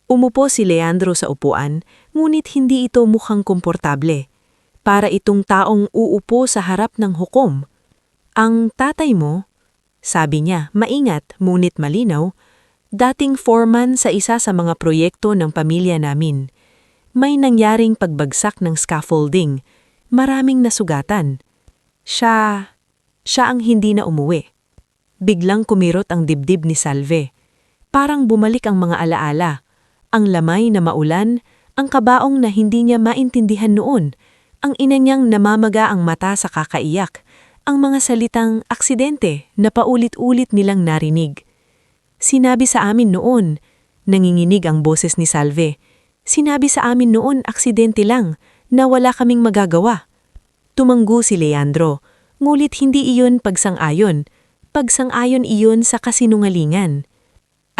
Umupo si Leandro sa upuan, ngunit hindi ito mukhang komportable. Para itong taong uupo sa harap ng hukom. "Ang tatay mo," sabi niya, maingat ngunit malinaw, "dating foreman sa isa sa mga proyekto ng pamilya namin. May nangyaring pagbagsak ng scaffolding, maraming nasugatan. Siya ang hindi na umuwi." Biglang kumirot ang dibdib ni Salve. Parang bumalik ang mga alaala. Ang lamay na maulan, ang kabaong na hindi niya maintindihan noon, ang ina niyang namamaga ang mata sa kakaiyak, ang mga salitang aksidente na paulit-ulit nilang narinig. "Sinabi sa amin noon," nanginginig ang boses ni Salve. "Sinabi sa amin noon aksidente lang, na wala kaming magagawa." Tumanggo si Leandro, ngulit hindi iyon pagsang-ayon. Pagsang-ayon iyon sa kasinungalingan.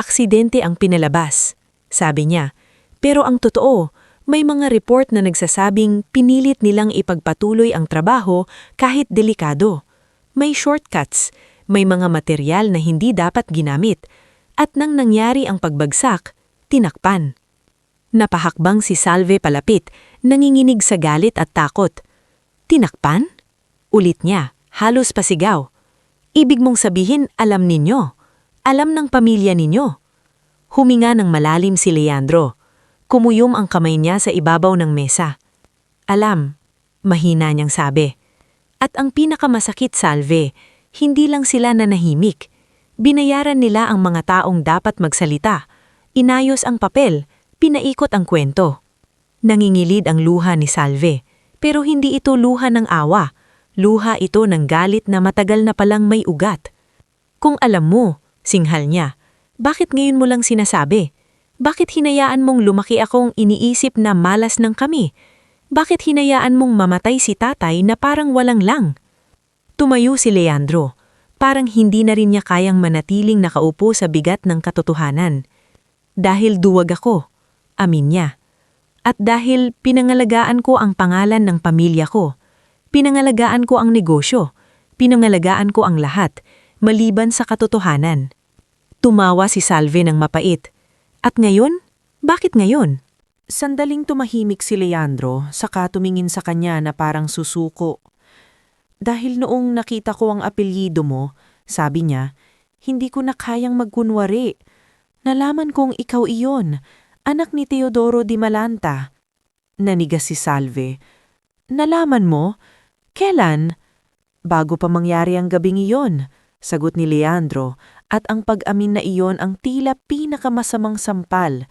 "Aksidente ang pinalabas," sabi niya. "Pero ang totoo, may mga report na nagsasabing pinilit nilang ipagpatuloy ang trabaho kahit delikado. May shortcuts, may mga material na hindi dapat ginamit, at nang nangyari ang pagbagsak, tinakpan." Napahakbang si Salve palapit, nanginginig sa galit at takot. "Tinakpan?" ulit niya, halos pasigaw. "Ibig mong sabihin alam ninyo, alam ng pamilya ninyo." Huminga ng malalim si Leandro. Kumuyom ang kamay niya sa ibabaw ng mesa. "Alam," mahina niyang sabi. At ang pinakamasakit, Salve, hindi lang sila nanahimik. Binayaran nila ang mga taong dapat magsalita. Inayos ang papel, pinaikot ang kwento. Nangingilid ang luha ni Salve, pero hindi ito luha ng awa. Luha ito ng galit na matagal na palang may ugat. "Kung alam mo," singhal niya, "bakit ngayon mo lang sinasabi? Bakit hinayaan mong lumaki akong iniisip na malas ng kami? Bakit hinayaan mong mamatay si tatay na parang walang lang?" Tumayo si Leandro. Parang hindi na rin niya kayang manatiling nakaupo sa bigat ng katotohanan. "Dahil duwag ako," amin niya. "At dahil pinangalagaan ko ang pangalan ng pamilya ko. Pinangalagaan ko ang negosyo. Pinangalagaan ko ang lahat, maliban sa katotohanan." Tumawa si Salve ng mapait. "At ngayon? Bakit ngayon?" Sandaling tumahimik si Leandro, saka tumingin sa kanya na parang susuko. "Dahil noong nakita ko ang apelyido mo," sabi niya, "hindi ko na kayang magkunwari. Nalaman kong ikaw iyon, anak ni Teodoro Di Malanta." Nanigas si Salve. "Nalaman mo? Kailan?" "Bago pa mangyari ang gabing iyon," sagot ni Leandro, at ang pag-amin na iyon ang tila pinakamasamang sampal.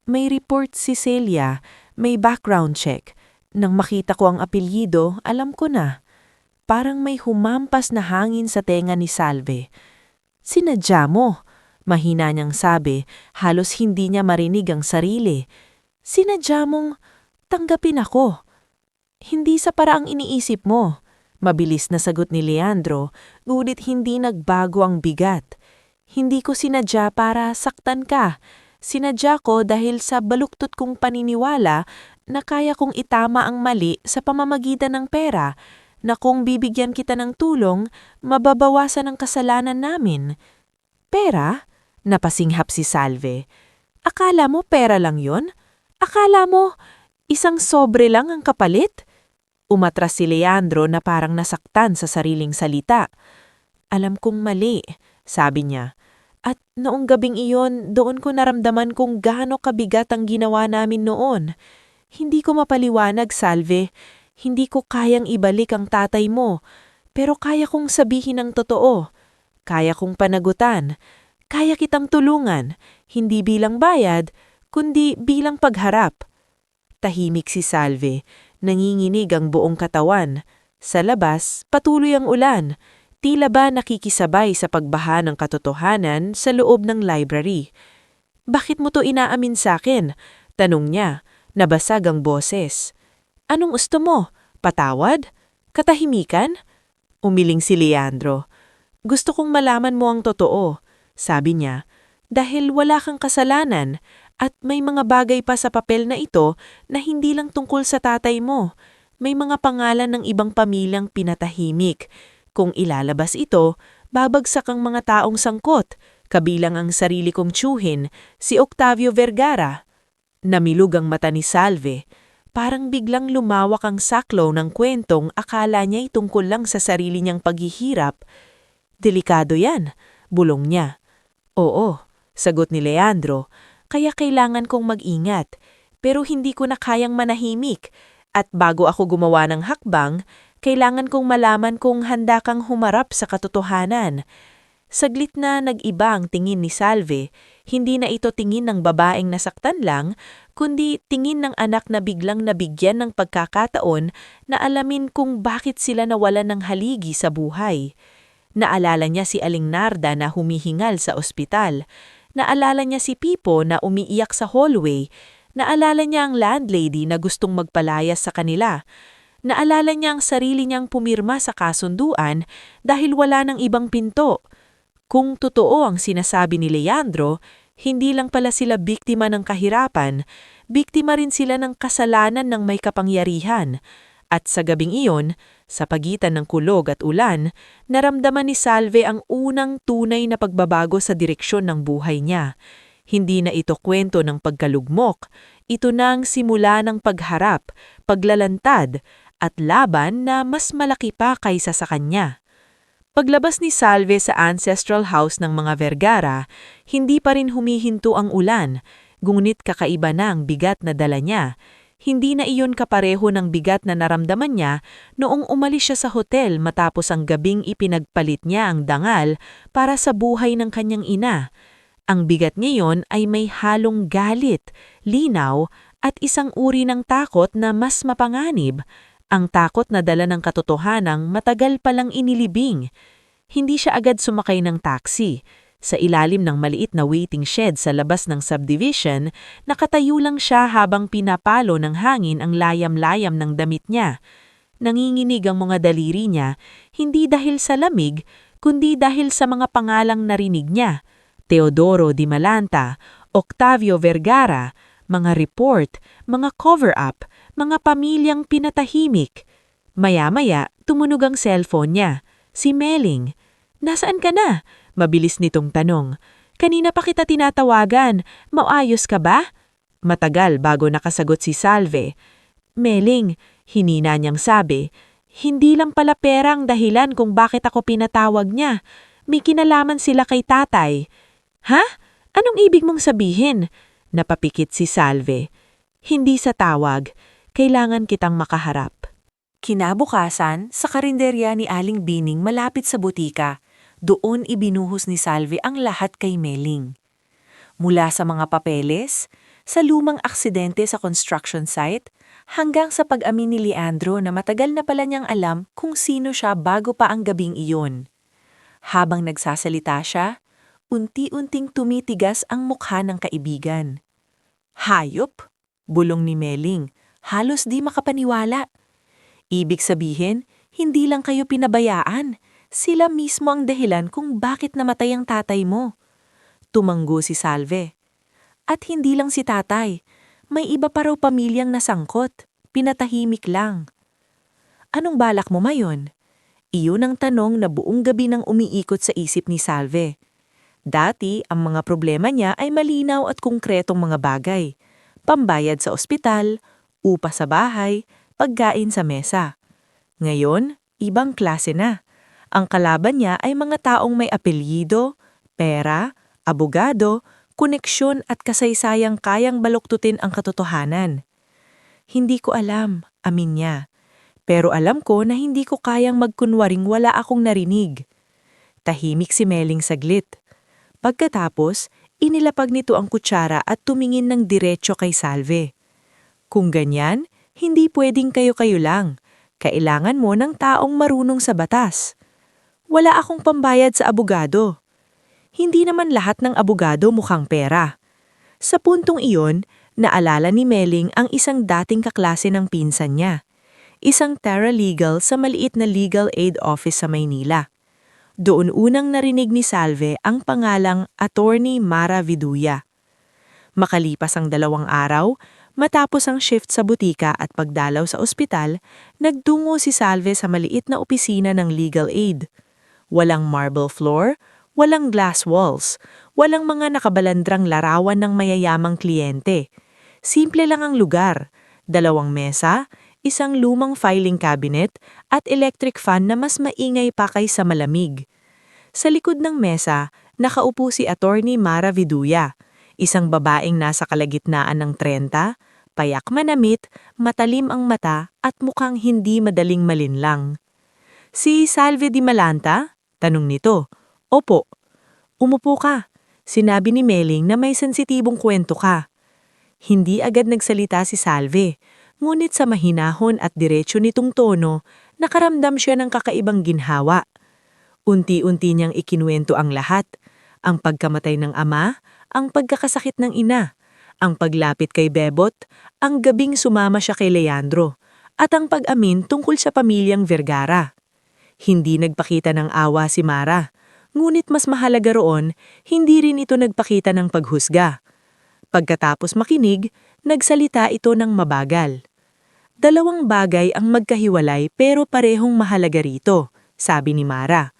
"May report si Celia, may background check. Nang makita ko ang apelyido, alam ko na." Parang may humampas na hangin sa tenga ni Salve. "Sinadya mo," mahina niyang sabi, halos hindi niya marinig ang sarili. Sinadya mong tanggapin ako. Hindi sa paraang iniisip mo. Mabilis na sagot ni Leandro, ngunit hindi nagbago ang bigat. Hindi ko sinadya para saktan ka. Sinadya ko dahil sa baluktot kong paniniwala na kaya kong itama ang mali sa pamamagitan ng pera, na kung bibigyan kita ng tulong, mababawasan ang kasalanan namin. Pera? Napasinghap si Salve. Akala mo pera lang yon? Akala mo isang sobre lang ang kapalit? Umatras si Leandro na parang nasaktan sa sariling salita. Alam kong mali, sabi niya. At noong gabing iyon, doon ko naramdaman kung gaano kabigat ang ginawa namin noon. Hindi ko mapaliwanag, Salve. Hindi ko kayang ibalik ang tatay mo. Pero kaya kong sabihin ang totoo. Kaya kong panagutan. Kaya kitang tulungan. Hindi bilang bayad, kundi bilang pagharap. Tahimik si Salve. Nanginginig ang buong katawan. Sa labas, patuloy ang ulan. Tila ba nakikisabay sa pagbaha ng katotohanan sa loob ng library. Bakit mo to inaamin sa akin? Tanong niya. Nabasag ang boses. Anong gusto mo? Patawad? Katahimikan? Umiling si Leandro. Gusto kong malaman mo ang totoo, sabi niya, dahil wala kang kasalanan at may mga bagay pa sa papel na ito na hindi lang tungkol sa tatay mo. May mga pangalan ng ibang pamilyang pinatahimik. Kung ilalabas ito, babagsak ang mga taong sangkot, kabilang ang sarili kong tiyuhin, si Octavio Vergara. Namilog ang mata ni Salve. Parang biglang lumawak ang saklaw ng kwentong akala niya'y tungkol lang sa sarili niyang paghihirap. Delikado yan, bulong niya. Oo, sagot ni Leandro, kaya kailangan kong mag-ingat. Pero hindi ko na kayang manahimik. At bago ako gumawa ng hakbang, kailangan kong malaman kung handa kang humarap sa katotohanan. Saglit na nag-iba ang tingin ni Salve. Hindi na ito tingin ng babaeng nasaktan lang, kundi tingin ng anak na biglang nabigyan ng pagkakataon na alamin kung bakit sila nawalan ng haligi sa buhay. Naalala niya si Aling Narda na humihingal sa ospital. Naalala niya si Pipo na umiiyak sa hallway. Naalala niya ang landlady na gustong magpalayas sa kanila. Naalala niya ang sarili niyang pumirma sa kasunduan dahil wala ng ibang pinto. Kung totoo ang sinasabi ni Leandro, hindi lang pala sila biktima ng kahirapan, biktima rin sila ng kasalanan ng may kapangyarihan. At sa gabing iyon, sa pagitan ng kulog at ulan, naramdaman ni Salve ang unang tunay na pagbabago sa direksyon ng buhay niya. Hindi na ito kwento ng pagkalugmok, ito na ang simula ng pagharap, paglalantad, at laban na mas malaki pa kaysa sa kanya. Paglabas ni Salve sa ancestral house ng mga Vergara, hindi pa rin humihinto ang ulan, ngunit kakaiba na ang bigat na dala niya. Hindi na iyon kapareho ng bigat na naramdaman niya noong umalis siya sa hotel matapos ang gabing ipinagpalit niya ang dangal para sa buhay ng kanyang ina. Ang bigat ngayon ay may halong galit, linaw, at isang uri ng takot na mas mapanganib. Ang takot na dala ng katotohanang matagal palang inilibing. Hindi siya agad sumakay ng taxi. Sa ilalim ng maliit na waiting shed sa labas ng subdivision, nakatayo lang siya habang pinapalo ng hangin ang layam-layam ng damit niya. Nanginginig ang mga daliri niya, hindi dahil sa lamig, kundi dahil sa mga pangalang narinig niya. Teodoro Di Malanta, Octavio Vergara, mga report, mga cover-up, mga pamilyang pinatahimik. Maya-maya, tumunog ang cellphone niya. Si Meling. Nasaan ka na? Mabilis nitong tanong. Kanina pa kita tinatawagan. Maayos ka ba? Matagal bago nakasagot si Salve. Meling, hinina niyang sabi. Hindi lang pala pera ang dahilan kung bakit ako pinatawag niya. May kinalaman sila kay tatay. Ha? Anong ibig mong sabihin? Napapikit si Salve. Hindi sa tawag. Kailangan kitang makaharap. Kinabukasan, sa karinderya ni Aling Bining malapit sa butika, doon ibinuhos ni Salve ang lahat kay Meling. Mula sa mga papeles, sa lumang aksidente sa construction site, hanggang sa pag-amin ni Leandro na matagal na pala niyang alam kung sino siya bago pa ang gabing iyon. Habang nagsasalita siya, unti-unting tumitigas ang mukha ng kaibigan. Hayop? Bulong ni Meling, halos di makapaniwala. Ibig sabihin, hindi lang kayo pinabayaan. Sila mismo ang dahilan kung bakit namatay ang tatay mo. Tumanggo si Salve. At hindi lang si tatay. May iba pa raw pamilyang nasangkot. Pinatahimik lang. Anong balak mo mayon? Iyon ang tanong na buong gabi nang umiikot sa isip ni Salve. Dati, ang mga problema niya ay malinaw at konkretong mga bagay. Pambayad sa ospital, upa sa bahay, pagkain sa mesa. Ngayon, ibang klase na. Ang kalaban niya ay mga taong may apelyido, pera, abogado, koneksyon at kasaysayang kayang baluktutin ang katotohanan. Hindi ko alam, amin niya. Pero alam ko na hindi ko kayang magkunwaring wala akong narinig. Tahimik si Meling saglit. Pagkatapos, inilapag nito ang kutsara at tumingin ng diretso kay Salve. Kung ganyan, hindi pwedeng kayo-kayo lang. Kailangan mo ng taong marunong sa batas. Wala akong pambayad sa abogado. Hindi naman lahat ng abogado mukhang pera. Sa puntong iyon, naalala ni Meling ang isang dating kaklase ng pinsan niya. Isang paralegal sa maliit na legal aid office sa Maynila. Doon unang narinig ni Salve ang pangalang Attorney Mara Viduya. Makalipas ang 2 araw, matapos ang shift sa butika at pagdalaw sa ospital, nagtungo si Salve sa maliit na opisina ng legal aid. Walang marble floor, walang glass walls, walang mga nakabalandrang larawan ng mayayamang kliyente. Simple lang ang lugar, 2 mesa, isang lumang filing cabinet at electric fan na mas maingay pa kaysa malamig. Sa likod ng mesa, nakaupo si Attorney Mara Viduya, isang babaeng nasa kalagitnaan ng 30, payak manamit, matalim ang mata at mukhang hindi madaling malinlang. Si Salve di Malanta? Tanong nito. Opo. Umupo ka. Sinabi ni Meling na may sensitibong kwento ka. Hindi agad nagsalita si Salve, ngunit sa mahinahon at diretsyo nitong tono, nakaramdam siya ng kakaibang ginhawa. Unti-unti niyang ikinuwento ang lahat. Ang pagkamatay ng ama, ang pagkakasakit ng ina, ang paglapit kay Bebot, ang gabing sumama siya kay Leandro, at ang pag-amin tungkol sa pamilyang Vergara. Hindi nagpakita ng awa si Mara, ngunit mas mahalaga roon, hindi rin ito nagpakita ng paghusga. Pagkatapos makinig, nagsalita ito ng mabagal. 2 bagay ang magkahiwalay pero parehong mahalaga rito, sabi ni Mara.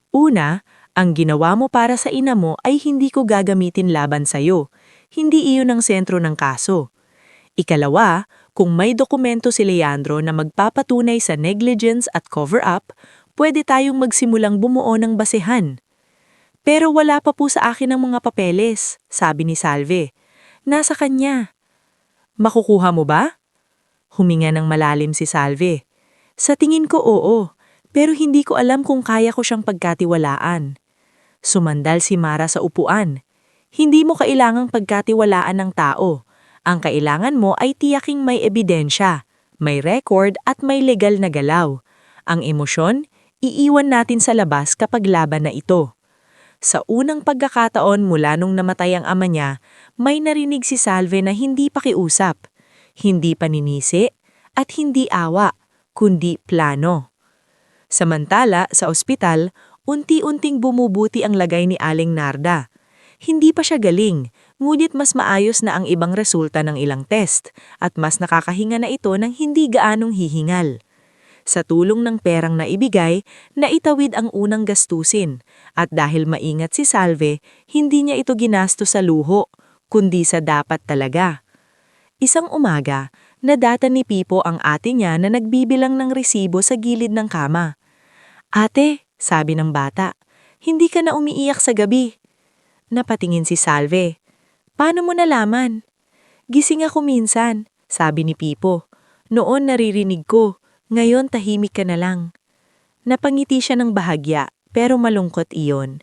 Una, ang ginawa mo para sa ina mo ay hindi ko gagamitin laban sa'yo. Hindi iyon ang sentro ng kaso. Ikalawa, kung may dokumento si Leandro na magpapatunay sa negligence at cover-up, pwede tayong magsimulang bumuo ng basehan. Pero wala pa po sa akin ang mga papeles, sabi ni Salve. Nasa kanya. Makukuha mo ba? Huminga ng malalim si Salve. Sa tingin ko oo, pero hindi ko alam kung kaya ko siyang pagkatiwalaan. Sumandal si Mara sa upuan. Hindi mo kailangang pagkatiwalaan ng tao. Ang kailangan mo ay tiyaking may ebidensya, may record at may legal na galaw. Ang emosyon, iiwan natin sa labas kapag laban na ito. Sa unang pagkakataon mula nung namatay ang ama niya, may narinig si Salve na hindi pakiusap, hindi paninisi, at hindi awa, kundi plano. Samantala, sa ospital, unti-unting bumubuti ang lagay ni Aling Narda. Hindi pa siya galing, ngunit mas maayos na ang ibang resulta ng ilang test, at mas nakakahinga na ito ng hindi gaanong hihingal. Sa tulong ng perang naibigay, naitawid ang unang gastusin, at dahil maingat si Salve, hindi niya ito ginasto sa luho, kundi sa dapat talaga. Isang umaga, nadata ni Pipo ang ate niya na nagbibilang ng resibo sa gilid ng kama. Ate, sabi ng bata, hindi ka na umiiyak sa gabi. Napatingin si Salve. Paano mo nalaman? Gising ako minsan, sabi ni Pipo. Noon naririnig ko. Ngayon tahimik ka na lang. Napangiti siya ng bahagya, pero malungkot iyon.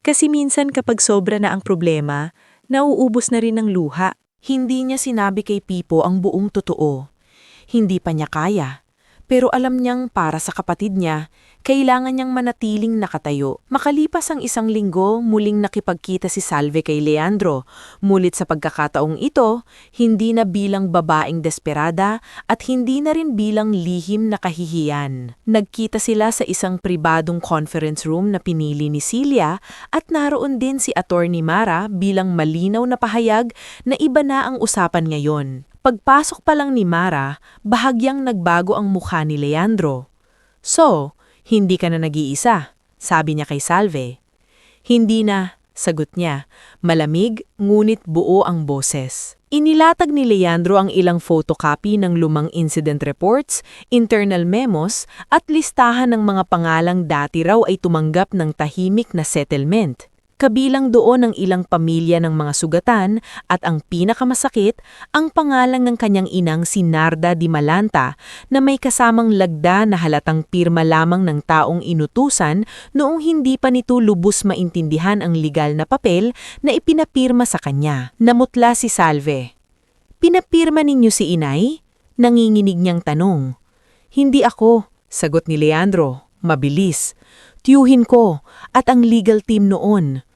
Kasi minsan kapag sobra na ang problema, nauubos na rin ng luha. Hindi niya sinabi kay Pipo ang buong totoo. Hindi pa niya kaya. Pero alam niyang para sa kapatid niya, kailangan niyang manatiling nakatayo. Makalipas ang 1 linggo, muling nakipagkita si Salve kay Leandro. Mulit sa pagkakataong ito, hindi na bilang babaeng desperada at hindi na rin bilang lihim na kahihiyan. Nagkita sila sa isang pribadong conference room na pinili ni Celia at naroon din si Attorney Mara bilang malinaw na pahayag na iba na ang usapan ngayon. Pagpasok pa lang ni Mara, bahagyang nagbago ang mukha ni Leandro. "So, hindi ka na nag-iisa," sabi niya kay Salve. "Hindi na," sagot niya. Malamig, ngunit buo ang boses. Inilatag ni Leandro ang ilang photocopy ng lumang incident reports, internal memos, at listahan ng mga pangalang dati raw ay tumanggap ng tahimik na settlement. Kabilang doon ang ilang pamilya ng mga sugatan at ang pinakamasakit, ang pangalan ng kanyang inang si Narda Di Malanta na may kasamang lagda na halatang pirma lamang ng taong inutusan noong hindi pa nito lubos maintindihan ang legal na papel na ipinapirma sa kanya. Namutla si Salve. "Pinapirma ninyo si inay?" Nanginginig niyang tanong. "Hindi ako," sagot ni Leandro. Mabilis. "Tiyuhin ko at ang legal team noon."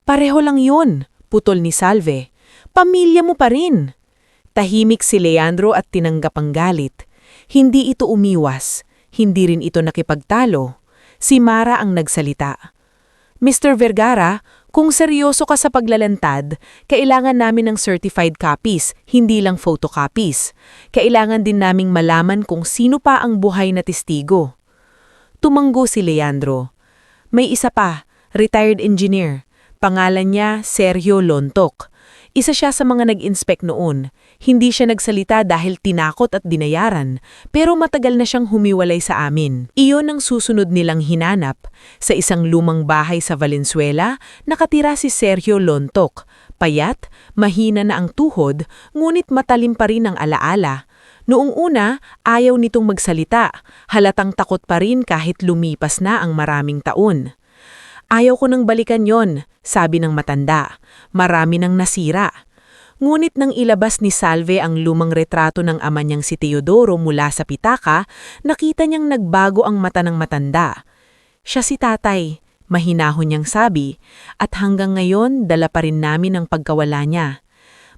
"Pareho lang yun," putol ni Salve. "Pamilya mo pa rin." Tahimik si Leandro at tinanggap ang galit. Hindi ito umiwas. Hindi rin ito nakipagtalo. Si Mara ang nagsalita. "Mr. Vergara, kung seryoso ka sa paglalantad, kailangan namin ng certified copies, hindi lang photocopies. Kailangan din naming malaman kung sino pa ang buhay na testigo." Tumanggo si Leandro. "May isa pa, retired engineer. Pangalan niya Sergio Lontok. Isa siya sa mga nag-inspect noon. Hindi siya nagsalita dahil tinakot at dinayaran, pero matagal na siyang humiwalay sa amin." Iyon ang susunod nilang hinanap. Sa isang lumang bahay sa Valenzuela, nakatira si Sergio Lontok. Payat, mahina na ang tuhod, ngunit matalim pa rin ang alaala. Noong una, ayaw nitong magsalita. Halatang takot pa rin kahit lumipas na ang maraming taon. "Ayaw ko nang balikan yon," sabi ng matanda. "Marami nang nasira." Ngunit nang ilabas ni Salve ang lumang retrato ng ama niyang si Teodoro mula sa pitaka, nakita niyang nagbago ang mata ng matanda. "Siya si tatay," mahinahon niyang sabi, "at hanggang ngayon dala pa rin namin ang pagkawala niya."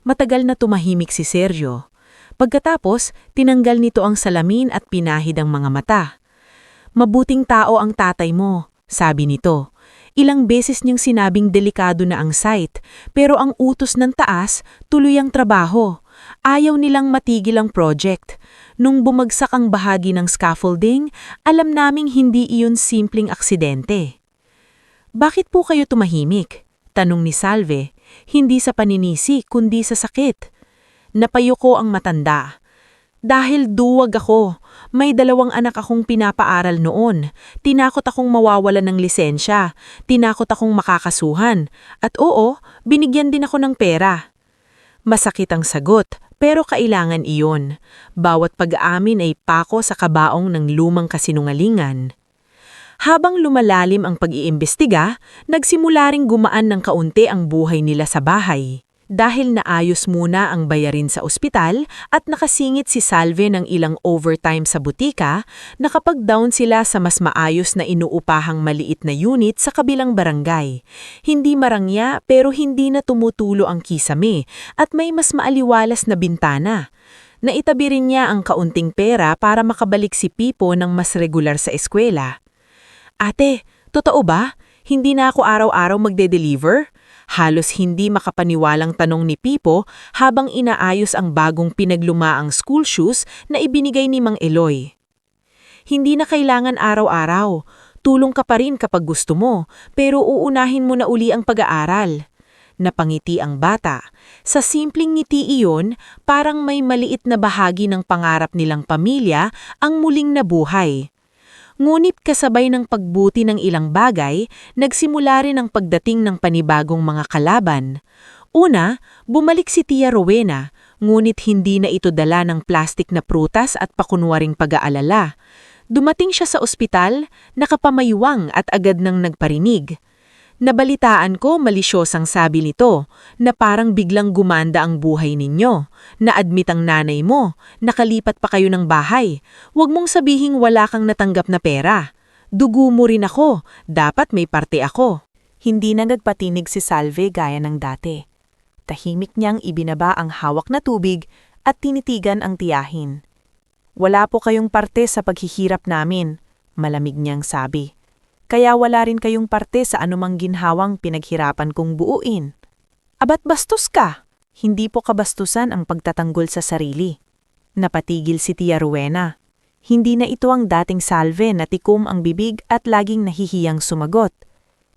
Matagal na tumahimik si Sergio. Pagkatapos, tinanggal nito ang salamin at pinahid ang mga mata. "Mabuting tao ang tatay mo," sabi nito. Ilang beses niyang sinabing delikado na ang site, pero ang utos ng taas, tuloy ang trabaho. Ayaw nilang matigil ang project. Nung bumagsak ang bahagi ng scaffolding, alam naming hindi iyon simpleng aksidente. "Bakit po kayo tumahimik?" tanong ni Salve. Hindi sa paninisi, kundi sa sakit. Napayuko ang matanda. "Dahil duwag ako. May 2 anak akong pinapaaral noon. Tinakot akong mawawalan ng lisensya. Tinakot akong makakasuhan. At oo, binigyan din ako ng pera." Masakit ang sagot, pero kailangan iyon. Bawat pag-aamin ay pako sa kabaong ng lumang kasinungalingan. Habang lumalalim ang pag-iimbestiga, nagsimula ring gumaan ng kaunti ang buhay nila sa bahay. Dahil naayos muna ang bayarin sa ospital at nakasingit si Salve ng ilang overtime sa butika, nakapag-down sila sa mas maayos na inuupahang maliit na unit sa kabilang barangay. Hindi marangya pero hindi na tumutulo ang kisame at may mas maaliwalas na bintana. Naitabi rin niya ang kaunting pera para makabalik si Pipo ng mas regular sa eskwela. "Ate, totoo ba? Hindi na ako araw-araw magde-deliver?" Halos hindi makapaniwalang tanong ni Pipo habang inaayos ang bagong pinaglumaang school shoes na ibinigay ni Mang Eloy. "Hindi na kailangan araw-araw. Tulong ka pa rin kapag gusto mo, pero uunahin mo na uli ang pag-aaral." Napangiti ang bata. Sa simpleng ngiti iyon, parang may maliit na bahagi ng pangarap nilang pamilya ang muling nabuhay. Ngunit kasabay ng pagbuti ng ilang bagay, nagsimula rin ang pagdating ng panibagong mga kalaban. Una, bumalik si Tia Rowena, ngunit hindi na ito dala ng plastik na prutas at pakunwaring pag-aalala. Dumating siya sa ospital, nakapamaywang at agad nang nagparinig. Nabalitaan ko malisyosang sabi nito na parang biglang gumanda ang buhay ninyo. Na-admit ang nanay mo, nakalipat pa kayo ng bahay. Huwag mong sabihing wala kang natanggap na pera. Dugo mo rin ako, dapat may parte ako. Hindi na nagpatinig si Salve gaya ng dati. Tahimik niyang ibinaba ang hawak na tubig at tinitigan ang tiyahin. Wala po kayong parte sa paghihirap namin, malamig niyang sabi. Kaya wala rin kayong parte sa anumang ginhawang pinaghirapan kong buuin. Abat bastos ka! Hindi po kabastusan ang pagtatanggol sa sarili. Napatigil si Tia Rowena. Hindi na ito ang dating Salve na tikom ang bibig at laging nahihiyang sumagot.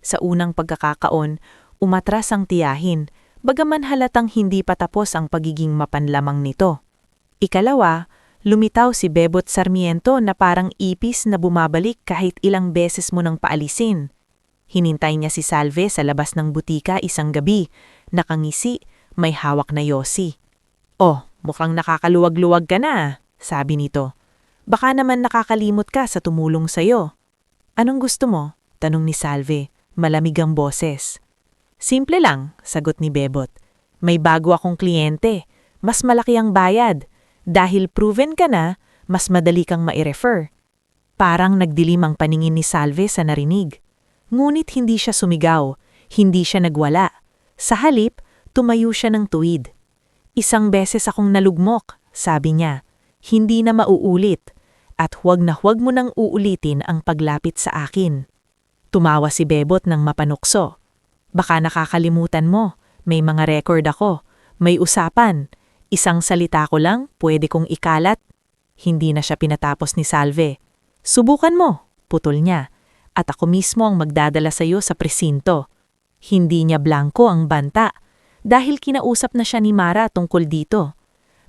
Sa unang pagkakataon, umatras ang tiyahin, bagaman halatang hindi pa tapos ang pagiging mapanlamang nito. Ikalawa, lumitaw si Bebot Sarmiento na parang ipis na bumabalik kahit ilang beses mo nang paalisin. Hinintay niya si Salve sa labas ng butika isang gabi, nakangisi, may hawak na yosi. "Oh, mukhang nakakaluwag-luwag ka na," sabi nito. "Baka naman nakakalimot ka sa tumulong sa'yo." "Anong gusto mo?" tanong ni Salve, malamig ang boses. "Simple lang," sagot ni Bebot. "May bago akong kliyente, mas malaki ang bayad. Dahil proven ka na, mas madali kang mai-refer." Parang nagdilim ang paningin ni Salve sa narinig. Ngunit hindi siya sumigaw, hindi siya nagwala. Sa halip, tumayo siya ng tuwid. "Isang beses akong nalugmok," sabi niya. "Hindi na mauulit. At huwag mo nang uulitin ang paglapit sa akin." Tumawa si Bebot ng mapanukso. "Baka nakakalimutan mo, may mga record ako, may usapan. Isang salita ko lang, pwede kong ikalat." Hindi na siya pinatapos ni Salve. "Subukan mo," putol niya. "At ako mismo ang magdadala sa iyo sa presinto." Hindi niya blanko ang banta, dahil kinausap na siya ni Mara tungkol dito.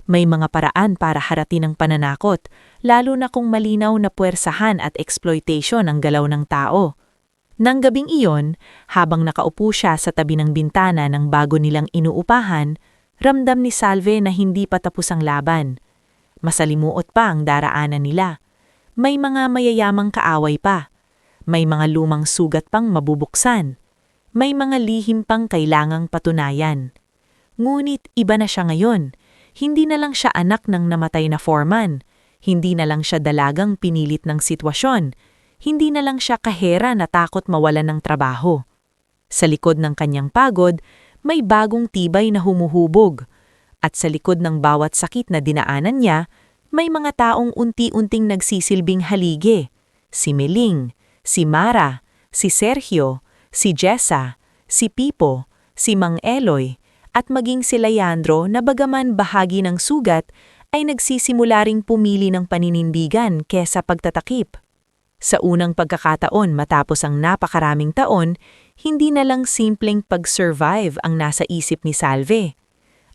May mga paraan para haratin ang pananakot, lalo na kung malinaw na puwersahan at exploitation ang galaw ng tao. Nang gabing iyon, habang nakaupo siya sa tabi ng bintana ng bago nilang inuupahan, ramdam ni Salve na hindi pa tapos ang laban. Masalimuot pa ang daraanan nila. May mga mayayamang kaaway pa. May mga lumang sugat pang mabubuksan. May mga lihim pang kailangang patunayan. Ngunit iba na siya ngayon. Hindi na lang siya anak ng namatay na foreman. Hindi na lang siya dalagang pinilit ng sitwasyon. Hindi na lang siya kahera na takot mawalan ng trabaho. Sa likod ng kanyang pagod, may bagong tibay na humuhubog. At sa likod ng bawat sakit na dinaanan niya, may mga taong unti-unting nagsisilbing haligi. Si Meling, si Mara, si Sergio, si Jessa, si Pipo, si Mang Eloy, at maging si Leandro na bagaman bahagi ng sugat ay nagsisimula ring pumili ng paninindigan kesa pagtatakip. Sa unang pagkakataon matapos ang napakaraming taon, hindi na lang simpleng pag-survive ang nasa isip ni Salve.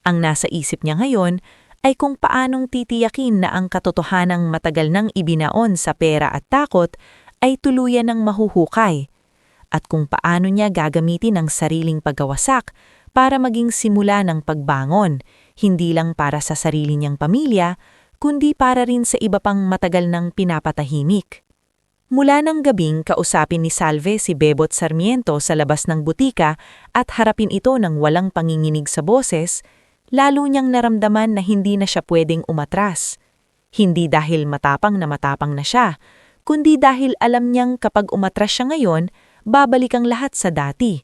Ang nasa isip niya ngayon ay kung paanong titiyakin na ang katotohanang matagal nang ibinaon sa pera at takot ay tuluyan ng mahuhukay, at kung paano niya gagamitin ang sariling pagkawasak para maging simula ng pagbangon, hindi lang para sa sarili niyang pamilya, kundi para rin sa iba pang matagal nang pinapatahimik. Mula ng gabing kausapin ni Salve si Bebot Sarmiento sa labas ng butika at harapin ito ng walang panginginig sa boses, lalo niyang naramdaman na hindi na siya pwedeng umatras. Hindi dahil matapang na siya, kundi dahil alam niyang kapag umatras siya ngayon, babalik ang lahat sa dati.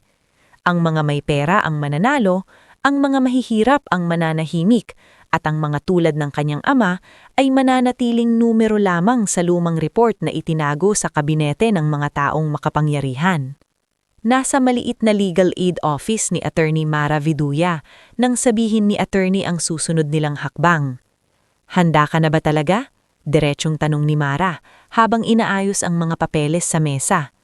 Ang mga may pera ang mananalo, ang mga mahihirap ang mananahimik, at ang mga tulad ng kanyang ama ay mananatiling numero lamang sa lumang report na itinago sa kabinete ng mga taong makapangyarihan. Nasa maliit na legal aid office ni Attorney Mara Viduya nang sabihin ni Attorney ang susunod nilang hakbang. "Handa ka na ba talaga?" Diretsong tanong ni Mara habang inaayos ang mga papeles sa mesa.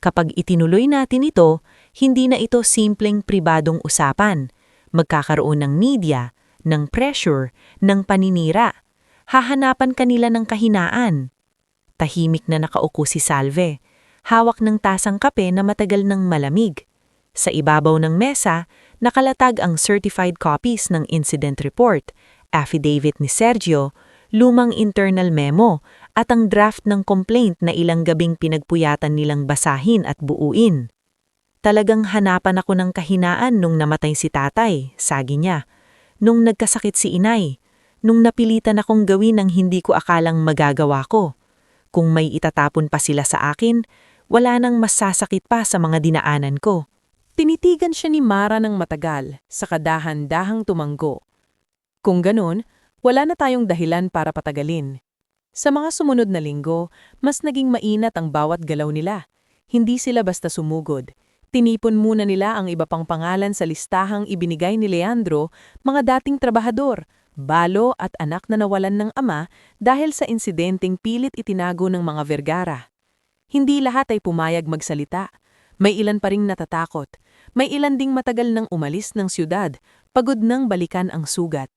"Kapag itinuloy natin ito, hindi na ito simpleng pribadong usapan. Magkakaroon ng media, ng pressure, ng paninira. Hahanapan kanila ng kahinaan." Tahimik na nakaupo si Salve, hawak ng tasang kape na matagal nang malamig. Sa ibabaw ng mesa, nakalatag ang certified copies ng incident report, affidavit ni Sergio, lumang internal memo, at ang draft ng complaint na ilang gabing pinagpuyatan nilang basahin at buuin. Talagang hanapan ako ng kahinaan nung namatay si tatay, sagi niya. Nung nagkasakit si inay. Nung napilitan akong gawin ang hindi ko akalang magagawa ko. Kung may itatapon pa sila sa akin, wala nang masasakit pa sa mga dinaanan ko. Tinitigan siya ni Mara ng matagal, sa kadahan-dahang tumanggo. Kung ganun, wala na tayong dahilan para patagalin. Sa mga sumunod na linggo, mas naging mainat ang bawat galaw nila. Hindi sila basta sumugod. Tinipon muna nila ang iba pang pangalan sa listahang ibinigay ni Leandro, mga dating trabahador, balo at anak na nawalan ng ama dahil sa insidenteng pilit itinago ng mga Vergara. Hindi lahat ay pumayag magsalita. May ilan pa ring natatakot. May ilan ding matagal nang umalis ng siyudad, pagod nang balikan ang sugat.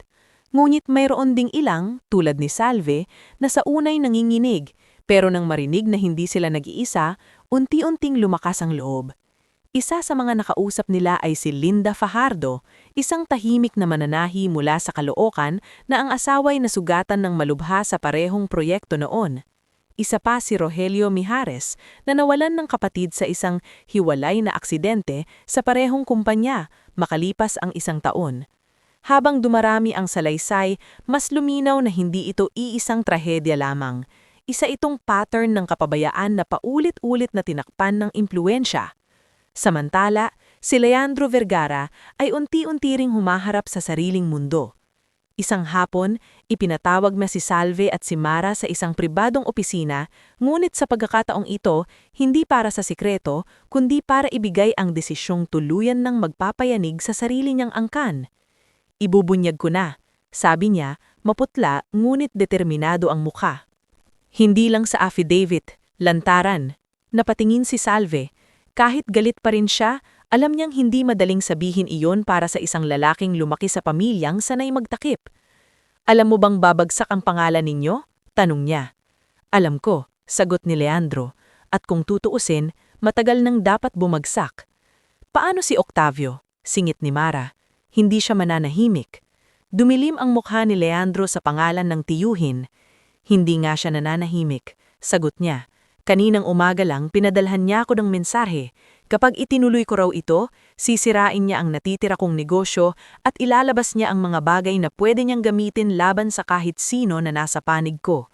Ngunit mayroon ding ilang, tulad ni Salve, na sa unay nanginginig, pero nang marinig na hindi sila nag-iisa, unti-unting lumakas ang loob. Isa sa mga nakausap nila ay si Linda Fajardo, isang tahimik na mananahi mula sa Caloocan na ang asawa'y nasugatan ng malubha sa parehong proyekto noon. Isa pa si Rogelio Mijares na nawalan ng kapatid sa isang hiwalay na aksidente sa parehong kumpanya makalipas ang 1 taon. Habang dumarami ang salaysay, mas luminaw na hindi ito iisang trahedya lamang. Isa itong pattern ng kapabayaan na paulit-ulit na tinakpan ng impluwensya. Samantala, si Leandro Vergara ay unti-unti ring humaharap sa sariling mundo. Isang hapon, ipinatawag na si Salve at si Mara sa isang pribadong opisina, ngunit sa pagkakataong ito, hindi para sa sikreto, kundi para ibigay ang desisyong tuluyan ng magpapayanig sa sarili niyang angkan. Ibubunyag ko na, sabi niya, maputla ngunit determinado ang mukha. Hindi lang sa affidavit, lantaran. Napatingin si Salve. Kahit galit pa rin siya, alam niyang hindi madaling sabihin iyon para sa isang lalaking lumaki sa pamilyang sanay magtakip. Alam mo bang babagsak ang pangalan ninyo? Tanong niya. Alam ko, sagot ni Leandro. At kung tutuusin, matagal nang dapat bumagsak. Paano si Octavio? Singit ni Mara. Hindi siya mananahimik. Dumilim ang mukha ni Leandro sa pangalan ng tiyuhin. Hindi nga siya nananahimik, sagot niya. Kaninang umaga lang pinadalhan niya ako ng mensahe. Kapag itinuloy ko raw ito, sisirain niya ang natitira kong negosyo at ilalabas niya ang mga bagay na pwede niyang gamitin laban sa kahit sino na nasa panig ko.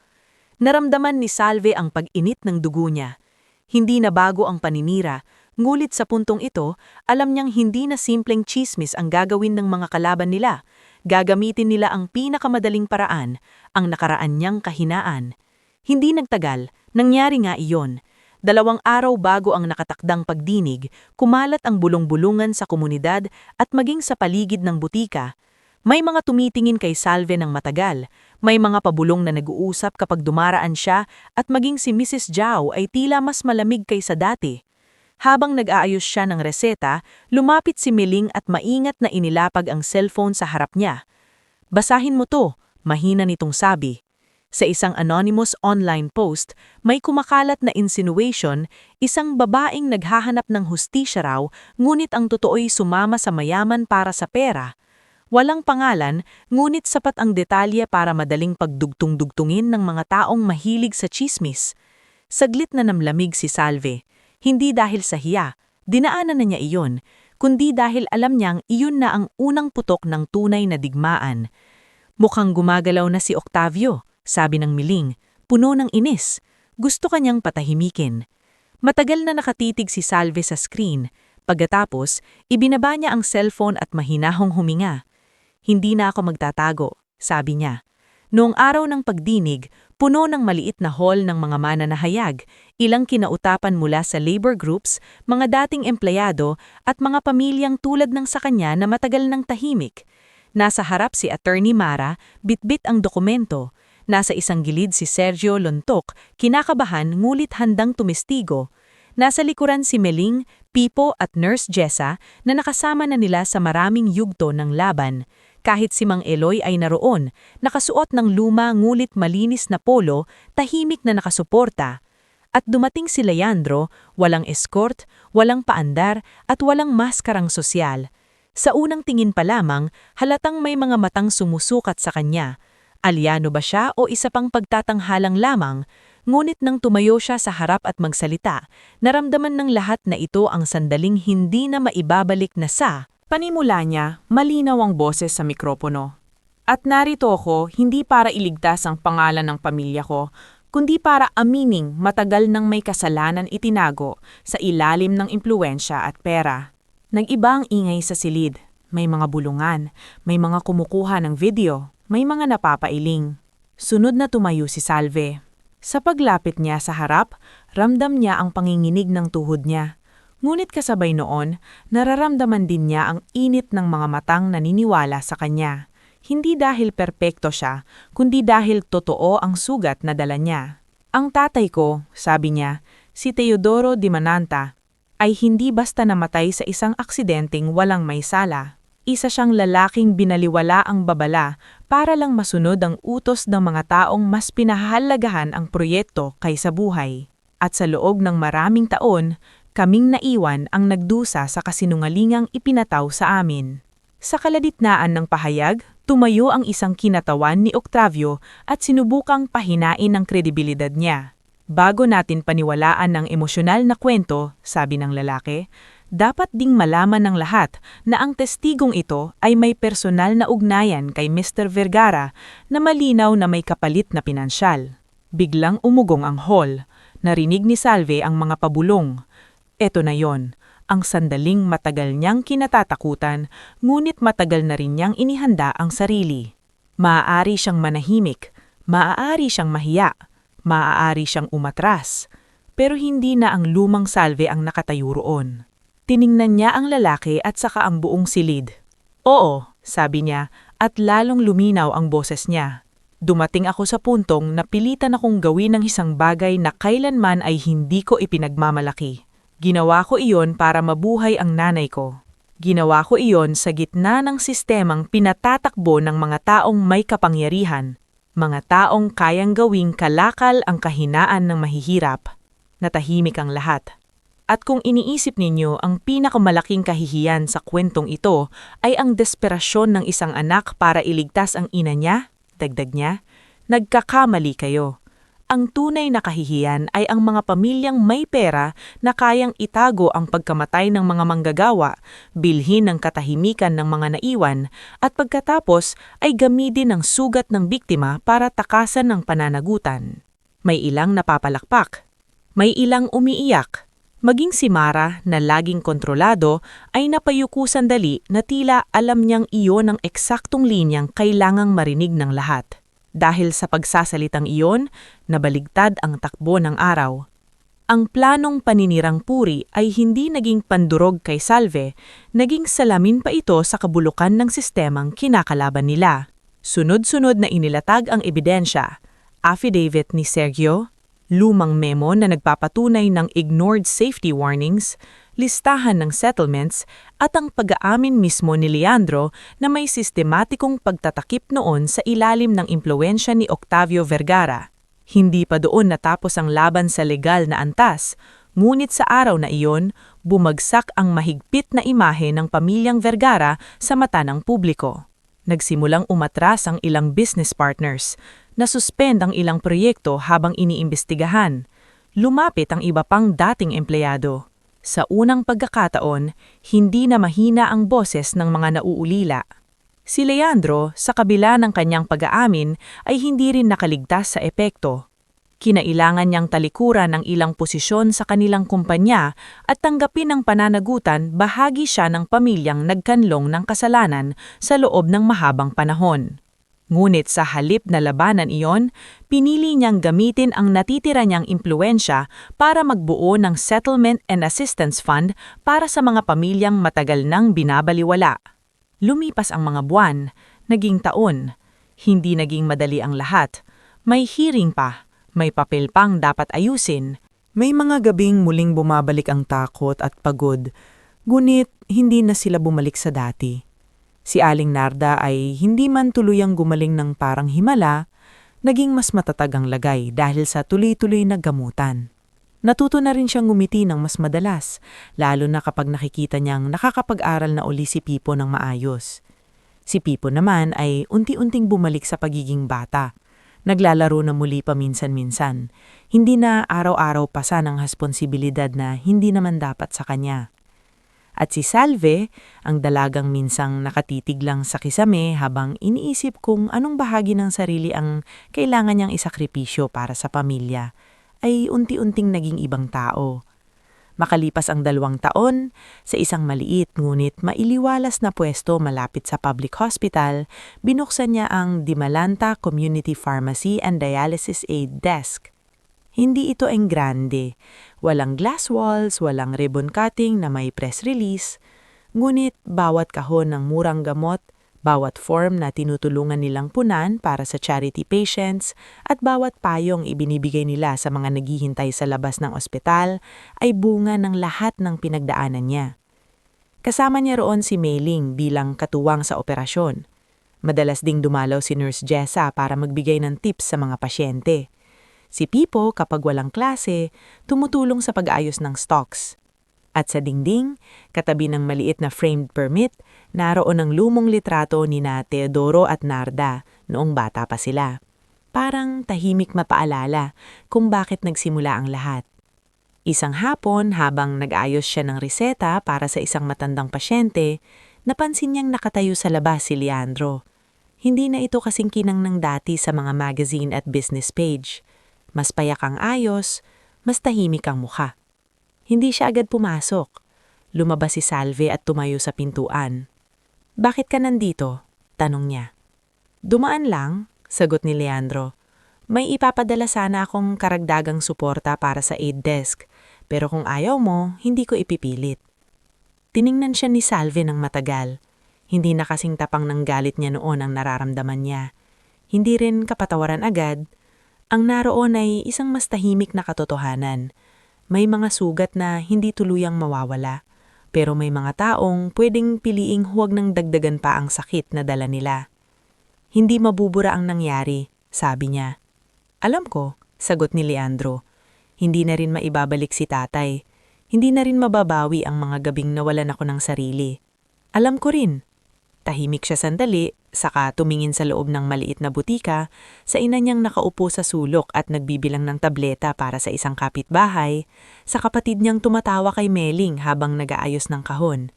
Naramdaman ni Salve ang pag-init ng dugo niya. Hindi na bago ang paninira, ngulit sa puntong ito, alam niyang hindi na simpleng chismis ang gagawin ng mga kalaban nila. Gagamitin nila ang pinakamadaling paraan, ang nakaraan niyang kahinaan. Hindi nagtagal, nangyari nga iyon. 2 araw bago ang nakatakdang pagdinig, kumalat ang bulong-bulungan sa komunidad at maging sa paligid ng butika. May mga tumitingin kay Salve ng matagal, may mga pabulong na nag-uusap kapag dumaraan siya at maging si Mrs. Zhao ay tila mas malamig kaysa dati. Habang nag-aayos siya ng reseta, lumapit si Meling at maingat na inilapag ang cellphone sa harap niya. Basahin mo to, mahina nitong sabi. Sa isang anonymous online post, may kumakalat na insinuation, isang babaeng naghahanap ng hustisya raw, ngunit ang totoo'y sumama sa mayaman para sa pera. Walang pangalan, ngunit sapat ang detalye para madaling pagdugtong-dugtungin ng mga taong mahilig sa chismis. Saglit na namlamig si Salve. Hindi dahil sa hiya, dinaanan na niya iyon, kundi dahil alam niyang iyon na ang unang putok ng tunay na digmaan. Mukhang gumagalaw na si Octavio, sabi ng Miling, puno ng inis. Gusto kanyang patahimikin. Matagal na nakatitig si Salve sa screen. Pagkatapos, ibinaba niya ang cellphone at mahinahong huminga. Hindi na ako magtatago, sabi niya. Noong araw ng pagdinig, puno ng maliit na hall ng mga mananahayag, ilang kinautapan mula sa labor groups, mga dating empleyado at mga pamilyang tulad ng sa kanya na matagal ng tahimik. Nasa harap si Attorney Mara, bitbit ang dokumento. Nasa isang gilid si Sergio Lontok, kinakabahan ngulit handang tumistigo. Nasa likuran si Meling, Pipo at Nurse Jessa na nakasama na nila sa maraming yugto ng laban. Kahit si Mang Eloy ay naroon, nakasuot ng luma ngulit malinis na polo, tahimik na nakasuporta. At dumating si Leandro, walang escort, walang paandar at walang maskarang sosyal. Sa unang tingin pa lamang, halatang may mga matang sumusukat sa kanya. Aliano ba siya o isa pang pagtatanghalang lamang? Ngunit nang tumayo siya sa harap at magsalita, naramdaman ng lahat na ito ang sandaling hindi na maibabalik na sa Panimula niya, malinaw ang boses sa mikropono. At narito ako hindi para iligtas ang pangalan ng pamilya ko, kundi para amining matagal nang may kasalanan itinago sa ilalim ng impluensya at pera. Nag-iba ang ingay sa silid, may mga bulungan, may mga kumukuha ng video, may mga napapailing. Sunod na tumayo si Salve. Sa paglapit niya sa harap, ramdam niya ang panginginig ng tuhod niya. Ngunit kasabay noon, nararamdaman din niya ang init ng mga matang naniniwala sa kanya. Hindi dahil perpekto siya, kundi dahil totoo ang sugat na dala niya. Ang tatay ko, sabi niya, si Teodoro Di Mananta, ay hindi basta namatay sa isang aksidenteng walang may sala. Isa siyang lalaking binaliwala ang babala para lang masunod ang utos ng mga taong mas pinahahalagahan ang proyekto kaysa buhay. At sa loob ng maraming taon, kaming naiwan ang nagdusa sa kasinungalingang ipinataw sa amin. Sa kalagitnaan ng pahayag, tumayo ang isang kinatawan ni Octavio at sinubukang pahinain ang kredibilidad niya. Bago natin paniwalaan ng emosyonal na kwento, sabi ng lalaki, dapat ding malaman ng lahat na ang testigong ito ay may personal na ugnayan kay Mr. Vergara na malinaw na may kapalit na pinansyal. Biglang umugong ang hall. Narinig ni Salve ang mga pabulong. Eto na yon, ang sandaling matagal niyang kinatatakutan, ngunit matagal na rin niyang inihanda ang sarili. Maaari siyang manahimik, maaari siyang mahiya, maaari siyang umatras, pero hindi na ang lumang Salve ang nakatayo roon. Tiningnan niya ang lalaki at saka ang buong silid. Oo, sabi niya, at lalong luminaw ang boses niya. Dumating ako sa puntong na pilitan akong gawin ng isang bagay na kailanman ay hindi ko ipinagmamalaki. Ginawa ko iyon para mabuhay ang nanay ko. Ginawa ko iyon sa gitna ng sistemang pinatatakbo ng mga taong may kapangyarihan, mga taong kayang gawing kalakal ang kahinaan ng mahihirap. Natahimik ang lahat. At kung iniisip ninyo ang pinakamalaking kahihiyan sa kwentong ito ay ang desperasyon ng isang anak para iligtas ang ina niya, dagdag niya, nagkakamali kayo. Ang tunay na kahihiyan ay ang mga pamilyang may pera na kayang itago ang pagkamatay ng mga manggagawa, bilhin ng katahimikan ng mga naiwan, at pagkatapos ay gamitin ang sugat ng biktima para takasan ng pananagutan. May ilang napapalakpak, may ilang umiiyak. Maging si Mara na laging kontrolado ay napayuko sandali na tila alam niyang iyon ang eksaktong linyang kailangang marinig ng lahat. Dahil sa pagsasalitang iyon, nabaligtad ang takbo ng araw. Ang planong paninirang puri ay hindi naging pandurog kay Salve, naging salamin pa ito sa kabulukan ng sistemang kinakalaban nila. Sunod-sunod na inilatag ang ebidensya, affidavit ni Sergio, lumang memo na nagpapatunay ng ignored safety warnings, listahan ng settlements, at ang pag-aamin mismo ni Leandro na may sistematikong pagtatakip noon sa ilalim ng impluwensya ni Octavio Vergara. Hindi pa doon natapos ang laban sa legal na antas, ngunit sa araw na iyon, bumagsak ang mahigpit na imahe ng pamilyang Vergara sa mata ng publiko. Nagsimulang umatras ang ilang business partners, nasuspend ang ilang proyekto habang iniimbestigahan. Lumapit ang iba pang dating empleyado. Sa unang pagkakataon, hindi na mahina ang boses ng mga nauulila. Si Leandro, sa kabila ng kanyang pag-aamin, ay hindi rin nakaligtas sa epekto. Kinailangan niyang talikuran ang ilang posisyon sa kanilang kumpanya at tanggapin ang pananagutan bahagi siya ng pamilyang nagkanlong ng kasalanan sa loob ng mahabang panahon. Ngunit sa halip na labanan iyon, pinili niyang gamitin ang natitira niyang impluwensya para magbuo ng Settlement and Assistance Fund para sa mga pamilyang matagal nang binabaliwala. Lumipas ang mga buwan, naging taon. Hindi naging madali ang lahat. May hearing pa, may papel pang dapat ayusin. May mga gabing muling bumabalik ang takot at pagod, ngunit hindi na sila bumalik sa dati. Si Aling Narda ay hindi man tuluyang gumaling ng parang himala, naging mas matatag ang lagay dahil sa tuloy-tuloy na gamutan. Natuto na rin siyang ngumiti ng mas madalas, lalo na kapag nakikita niyang nakakapag-aral na uli si Pipo ng maayos. Si Pipo naman ay unti-unting bumalik sa pagiging bata. Naglalaro na muli paminsan-minsan. Hindi na araw-araw pasa ng responsibilidad na hindi naman dapat sa kanya. At si Salve, ang dalagang minsang nakatitig lang sa kisame habang iniisip kung anong bahagi ng sarili ang kailangan niyang isakripisyo para sa pamilya, ay unti-unting naging ibang tao. Makalipas ang 2 taon, sa isang maliit ngunit mailiwalas na pwesto malapit sa public hospital, binuksan niya ang Dimalanta Community Pharmacy and Dialysis Aid Desk. Hindi ito enggrande, walang glass walls, walang ribbon cutting na may press release, ngunit bawat kahon ng murang gamot, bawat form na tinutulungan nilang punan para sa charity patients, at bawat payong ibinibigay nila sa mga naghihintay sa labas ng ospital ay bunga ng lahat ng pinagdaanan niya. Kasama niya roon si Meiling bilang katuwang sa operasyon. Madalas ding dumalaw si Nurse Jessa para magbigay ng tips sa mga pasyente. Si Pipo, kapag walang klase, tumutulong sa pag-ayos ng stocks. At sa dingding, katabi ng maliit na framed permit, naroon ang lumong litrato ni na Teodoro at Narda noong bata pa sila. Parang tahimik mapaalala kung bakit nagsimula ang lahat. Isang hapon, habang nag-ayos siya ng reseta para sa isang matandang pasyente, napansin niyang nakatayo sa labas si Leandro. Hindi na ito kasing kinang ng dati sa mga magazine at business page. Mas payak ang ayos, mas tahimik ang mukha. Hindi siya agad pumasok. Lumabas si Salve at tumayo sa pintuan. "Bakit ka nandito?" tanong niya. "Dumaan lang," sagot ni Leandro. "May ipapadala sana akong karagdagang suporta para sa aid desk, pero kung ayaw mo, hindi ko ipipilit." Tiningnan siya ni Salve ng matagal. Hindi na kasing tapang ng galit niya noon ang nararamdaman niya. Hindi rin kapatawaran agad. Ang naroon ay isang mas tahimik na katotohanan. May mga sugat na hindi tuluyang mawawala, pero may mga taong pwedeng piliing huwag nang dagdagan pa ang sakit na dala nila. "Hindi mabubura ang nangyari," sabi niya. "Alam ko," sagot ni Leandro. "Hindi na rin maibabalik si tatay. Hindi na rin mababawi ang mga gabing nawalan ako ng sarili. Alam ko rin." Tahimik siya sandali, saka tumingin sa loob ng maliit na butika, sa ina niyang nakaupo sa sulok at nagbibilang ng tableta para sa isang kapitbahay, sa kapatid niyang tumatawa kay Meling habang nag-aayos ng kahon,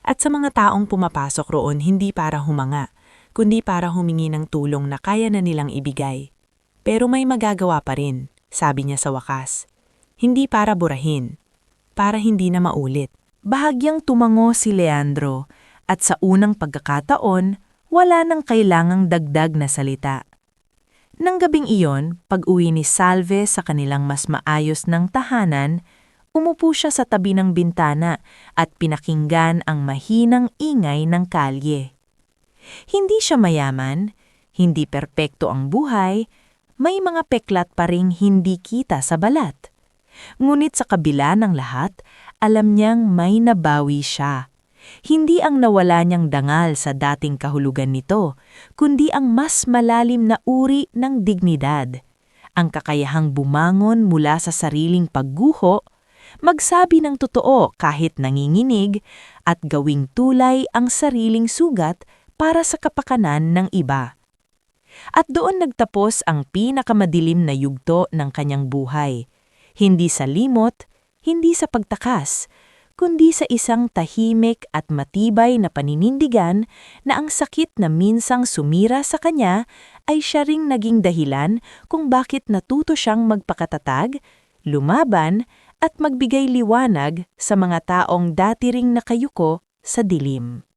at sa mga taong pumapasok roon hindi para humanga, kundi para humingi ng tulong na kaya na nilang ibigay. "Pero may magagawa pa rin," sabi niya sa wakas. "Hindi para burahin, para hindi na maulit." Bahagyang tumango si Leandro at sa unang pagkakataon, wala nang kailangang dagdag na salita. Nang gabing iyon, pag-uwi ni Salve sa kanilang mas maayos ng tahanan, umupo siya sa tabi ng bintana at pinakinggan ang mahinang ingay ng kalye. Hindi siya mayaman, hindi perpekto ang buhay, may mga peklat pa ring hindi kita sa balat. Ngunit sa kabila ng lahat, alam niyang may nabawi siya. Hindi ang nawala niyang dangal sa dating kahulugan nito, kundi ang mas malalim na uri ng dignidad. Ang kakayahang bumangon mula sa sariling pagguho, magsabi ng totoo kahit nanginginig, at gawing tulay ang sariling sugat para sa kapakanan ng iba. At doon nagtapos ang pinakamadilim na yugto ng kanyang buhay. Hindi sa limot, hindi sa pagtakas, kundi sa isang tahimik at matibay na paninindigan na ang sakit na minsang sumira sa kanya ay siya ring naging dahilan kung bakit natuto siyang magpakatatag, lumaban at magbigay liwanag sa mga taong dati ring nakayuko sa dilim.